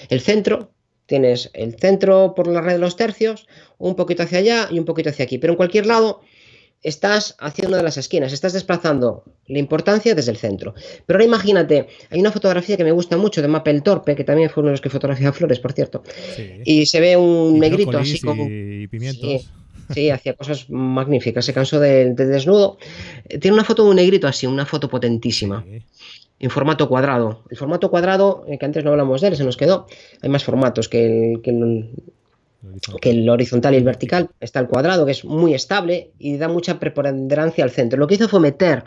[SPEAKER 3] el centro. Tienes el centro por la red de los tercios, un poquito hacia allá y un poquito hacia aquí. Pero en cualquier lado estás hacia una de las esquinas, estás desplazando la importancia desde el centro. Pero ahora imagínate, hay una fotografía que me gusta mucho de Mapel Torpe, que también fue uno de los que fotografía flores, por cierto.
[SPEAKER 2] Sí.
[SPEAKER 3] Y se ve un
[SPEAKER 2] Y
[SPEAKER 3] negrito
[SPEAKER 2] brócolis
[SPEAKER 3] así como...
[SPEAKER 2] y pimientos.
[SPEAKER 3] Sí, sí, hacía cosas magníficas, se cansó del desnudo. Tiene una foto de un negrito así, una foto potentísima,
[SPEAKER 2] Sí.
[SPEAKER 3] en formato cuadrado. El formato cuadrado, que antes no hablamos de él, se nos quedó. Hay más formatos que el horizontal y el vertical. Está el cuadrado, que es muy estable y da mucha preponderancia al centro. Lo que hizo fue meter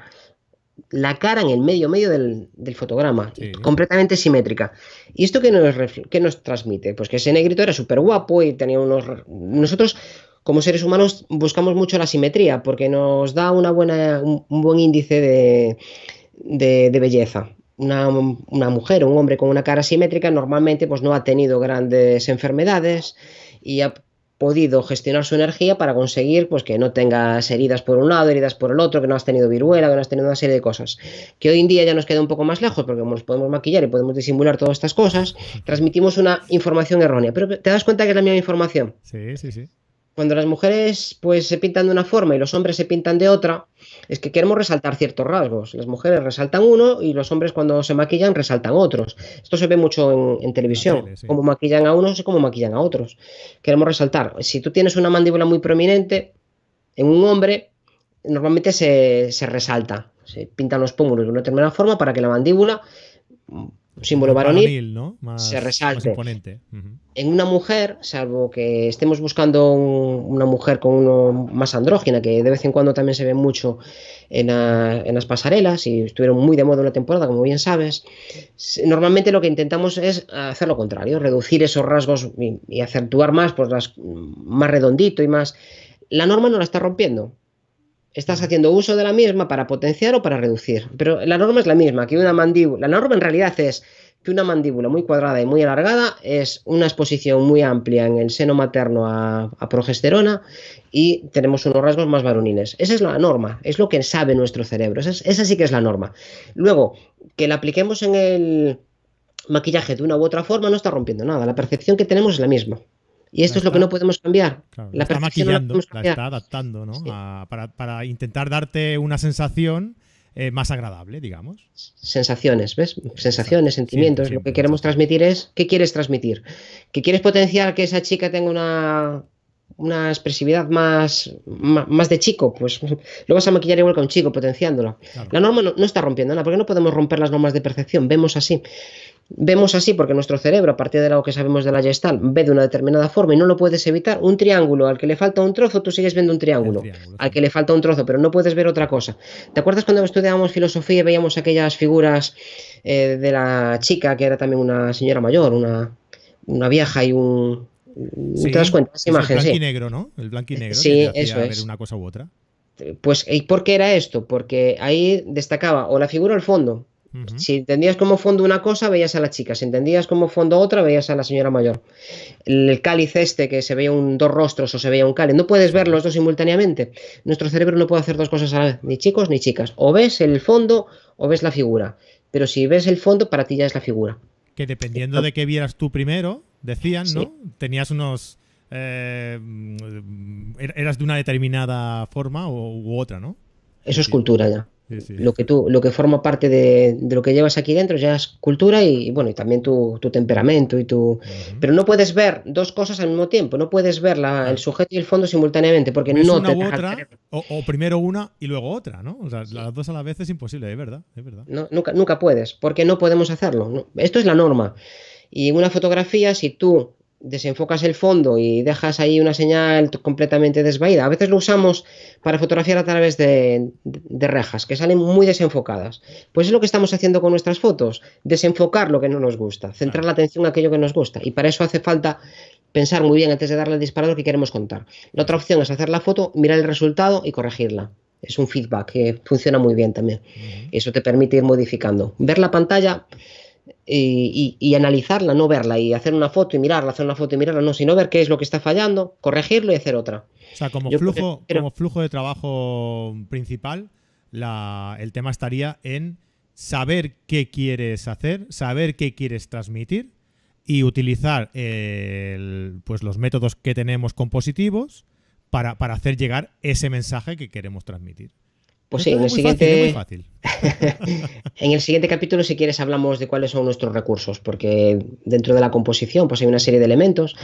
[SPEAKER 3] la cara en el medio del fotograma,
[SPEAKER 2] Sí.
[SPEAKER 3] completamente simétrica. ¿Y esto qué nos transmite? Pues que ese negrito era súper guapo y tenía unos... Nosotros, como seres humanos, buscamos mucho la simetría porque nos da un buen índice de belleza. Una mujer o un hombre con una cara simétrica normalmente pues no ha tenido grandes enfermedades y ha podido gestionar su energía para conseguir pues que no tengas heridas por un lado, heridas por el otro, que no has tenido viruela, que no has tenido una serie de cosas. Que hoy en día ya nos queda un poco más lejos porque como nos podemos maquillar y podemos disimular todas estas cosas, transmitimos una información errónea. Pero te das cuenta que es la misma información.
[SPEAKER 2] Sí, sí, sí.
[SPEAKER 3] Cuando las mujeres pues se pintan de una forma y los hombres se pintan de otra, es que queremos resaltar ciertos rasgos. Las mujeres resaltan uno y los hombres cuando se maquillan resaltan otros. Esto se ve mucho en televisión,
[SPEAKER 2] Tele, sí.
[SPEAKER 3] cómo maquillan a unos y cómo maquillan a otros. Queremos resaltar. Si tú tienes una mandíbula muy prominente en un hombre, normalmente se resalta. Se pintan los pómulos de una determinada forma para que la mandíbula, un símbolo
[SPEAKER 2] Más
[SPEAKER 3] varonil,
[SPEAKER 2] ¿no?
[SPEAKER 3] se
[SPEAKER 2] Más
[SPEAKER 3] resalte.
[SPEAKER 2] imponente. Uh-huh.
[SPEAKER 3] En una mujer, salvo que estemos buscando una mujer con uno más andrógina, que de vez en cuando también se ve mucho en las pasarelas y estuvieron muy de moda una temporada, como bien sabes, normalmente lo que intentamos es hacer lo contrario, reducir esos rasgos y acentuar más, pues más redondito y más. La norma no la está rompiendo. Estás haciendo uso de la misma para potenciar o para reducir. Pero la norma es la misma, que una mandíbula. La norma en realidad es que una mandíbula muy cuadrada y muy alargada es una exposición muy amplia en el seno materno a progesterona y tenemos unos rasgos más varoniles. Esa es la norma, es lo que sabe nuestro cerebro. Esa sí que es la norma. Luego, que la apliquemos en el maquillaje de una u otra forma no está rompiendo nada. La percepción que tenemos es la misma. Y esto es lo que no podemos cambiar.
[SPEAKER 2] Claro,
[SPEAKER 3] la
[SPEAKER 2] está
[SPEAKER 3] percepción no la
[SPEAKER 2] maquillando,
[SPEAKER 3] podemos
[SPEAKER 2] la
[SPEAKER 3] cambiar.
[SPEAKER 2] está adaptando, ¿no?
[SPEAKER 3] Sí.
[SPEAKER 2] Para intentar darte una sensación más agradable, digamos.
[SPEAKER 3] Sensaciones, ¿ves? Sensaciones,
[SPEAKER 2] Exacto.
[SPEAKER 3] sentimientos.
[SPEAKER 2] Siempre,
[SPEAKER 3] Lo que
[SPEAKER 2] siempre,
[SPEAKER 3] queremos
[SPEAKER 2] exacto.
[SPEAKER 3] transmitir es, ¿qué quieres transmitir? ¿Que quieres potenciar que esa chica tenga una expresividad más de chico? Pues lo vas a maquillar igual que a un chico, potenciándola.
[SPEAKER 2] Claro.
[SPEAKER 3] La norma no está rompiendo nada, porque no podemos romper las normas de percepción. Vemos así. Vemos así porque nuestro cerebro, a partir de lo que sabemos de la Gestalt, ve de una determinada forma y no lo puedes evitar. Un triángulo al que le falta un trozo, tú sigues viendo un triángulo. Al que le falta un trozo, pero no puedes ver otra cosa. ¿Te acuerdas cuando estudiábamos filosofía y veíamos aquellas figuras de la chica que era también una señora mayor, una vieja y un...
[SPEAKER 2] Sí,
[SPEAKER 3] ¿Te das cuenta? Esa
[SPEAKER 2] es
[SPEAKER 3] imagen,
[SPEAKER 2] el blanco
[SPEAKER 3] sí.
[SPEAKER 2] y negro, ¿no? El blanco y negro que
[SPEAKER 3] Sí,
[SPEAKER 2] te
[SPEAKER 3] eso
[SPEAKER 2] hacía ver
[SPEAKER 3] es.
[SPEAKER 2] una cosa u otra.
[SPEAKER 3] Pues, ¿y por qué era esto? Porque ahí destacaba o la figura o el fondo.
[SPEAKER 2] Uh-huh.
[SPEAKER 3] Si entendías como fondo una cosa, veías a la chica. Si entendías como fondo otra, veías a la señora mayor. El cáliz este, que se veía dos rostros o se veía un cáliz. No puedes ver los dos simultáneamente. Nuestro cerebro no puede hacer dos cosas a la vez, ni chicos ni chicas. O ves el fondo o ves la figura. Pero si ves el fondo, para ti ya es la figura.
[SPEAKER 2] Que dependiendo de qué vieras tú primero, decían,
[SPEAKER 3] Sí.
[SPEAKER 2] ¿no? Tenías unos... eras de una determinada forma u otra, ¿no?
[SPEAKER 3] Eso es
[SPEAKER 2] Sí.
[SPEAKER 3] cultura ya.
[SPEAKER 2] Sí, sí.
[SPEAKER 3] Lo que forma parte de lo que llevas aquí dentro ya es cultura y bueno, y también tu temperamento y tu.
[SPEAKER 2] Uh-huh.
[SPEAKER 3] Pero no puedes ver dos cosas al mismo tiempo, no puedes ver el sujeto y el fondo simultáneamente, porque
[SPEAKER 2] ¿Ves
[SPEAKER 3] no
[SPEAKER 2] una
[SPEAKER 3] te
[SPEAKER 2] u
[SPEAKER 3] deja el
[SPEAKER 2] otra?
[SPEAKER 3] cerebro.
[SPEAKER 2] O primero una y luego otra, ¿no? O sea, las dos a la vez es imposible, es verdad, es verdad.
[SPEAKER 3] No, nunca puedes, porque no podemos hacerlo. Esto es la norma. Y en una fotografía, si tú desenfocas el fondo y dejas ahí una señal completamente desvaída, a veces lo usamos para fotografiar a través de rejas que salen muy desenfocadas. Pues es lo que estamos haciendo con nuestras fotos, desenfocar lo que no nos gusta, centrar la atención en aquello que nos gusta. Y para eso hace falta pensar muy bien antes de darle al disparador que queremos contar. La otra opción es hacer la foto, mirar el resultado y corregirla. Es un feedback que funciona muy bien también.
[SPEAKER 2] Uh-huh.
[SPEAKER 3] Eso te permite ir modificando. Ver la pantalla y analizarla, no verla y hacer una foto y mirarla, hacer una foto y mirarla, no, sino ver qué es lo que está fallando, corregirlo y hacer otra.
[SPEAKER 2] O sea, como flujo de trabajo principal, el tema estaría en saber qué quieres hacer, saber qué quieres transmitir y utilizar pues los métodos que tenemos compositivos para hacer llegar ese mensaje que queremos transmitir.
[SPEAKER 3] Pues
[SPEAKER 2] Esto
[SPEAKER 3] sí, en el siguiente.
[SPEAKER 2] Es muy fácil.
[SPEAKER 3] En el siguiente capítulo, si quieres, hablamos de cuáles son nuestros recursos, porque dentro de la composición pues hay una serie de elementos,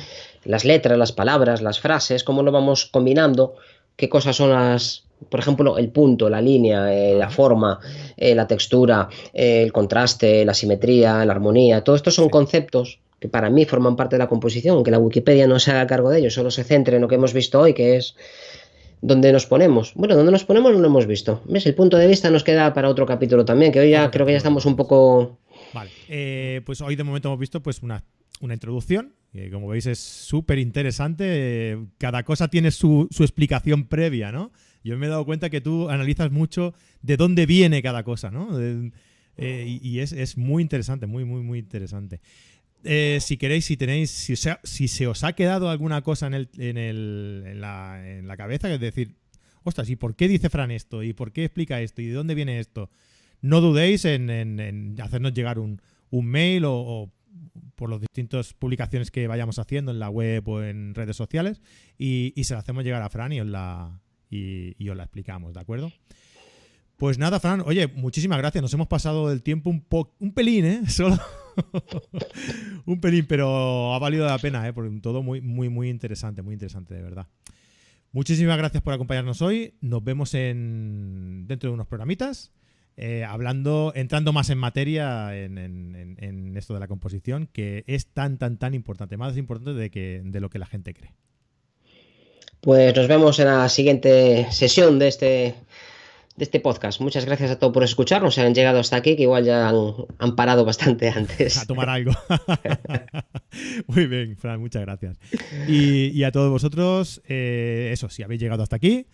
[SPEAKER 3] las letras, las palabras, las frases, cómo lo vamos combinando, qué cosas son por ejemplo, el punto, la línea, la forma, la textura, el contraste, la simetría, la armonía, todo esto son conceptos que para mí forman parte de la composición, aunque la Wikipedia no se haga cargo de ello, solo se centre en lo que hemos visto hoy, que es ¿dónde nos ponemos? Bueno, ¿dónde nos ponemos? No lo hemos visto. ¿Ves? El punto de vista nos queda para otro capítulo también, que hoy ya creo que ya estamos un poco...
[SPEAKER 2] Vale, pues hoy de momento hemos visto pues una introducción, que como veis es súper interesante. Cada cosa tiene su explicación previa, ¿no? Yo me he dado cuenta que tú analizas mucho de dónde viene cada cosa, ¿no? Y es muy interesante, muy, muy, muy interesante. Si queréis, si se os ha quedado alguna cosa en la cabeza, es decir, ostras, ¿y por qué dice Fran esto? ¿Y por qué explica esto? ¿Y de dónde viene esto? No dudéis en hacernos llegar un mail o por las distintas publicaciones que vayamos haciendo en la web o en redes sociales y se la hacemos llegar a Fran y os la explicamos, ¿de acuerdo? Pues nada, Fran, oye, muchísimas gracias. Nos hemos pasado el tiempo un pelín, ¿eh? Solo un pelín, pero ha valido la pena, ¿eh? Porque todo muy, muy, muy interesante, de verdad. Muchísimas gracias por acompañarnos hoy. Nos vemos dentro de unos programitas, entrando más en materia en esto de la composición, que es tan importante, más importante de lo que la gente cree.
[SPEAKER 3] Pues nos vemos en la siguiente sesión de este podcast. Muchas gracias a todos por escucharnos. Se han llegado hasta aquí, que igual ya han parado bastante antes.
[SPEAKER 2] A tomar algo. Muy bien, Fran, muchas gracias. Y a todos vosotros, si habéis llegado hasta aquí,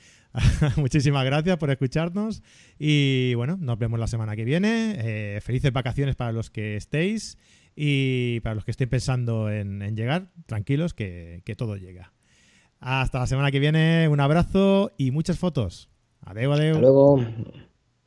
[SPEAKER 2] muchísimas gracias por escucharnos. Y bueno, nos vemos la semana que viene. Felices vacaciones para los que estéis y para los que estén pensando en llegar, tranquilos que todo llega. Hasta la semana que viene, un abrazo y muchas fotos. Adeu, adeu.
[SPEAKER 3] Hasta luego.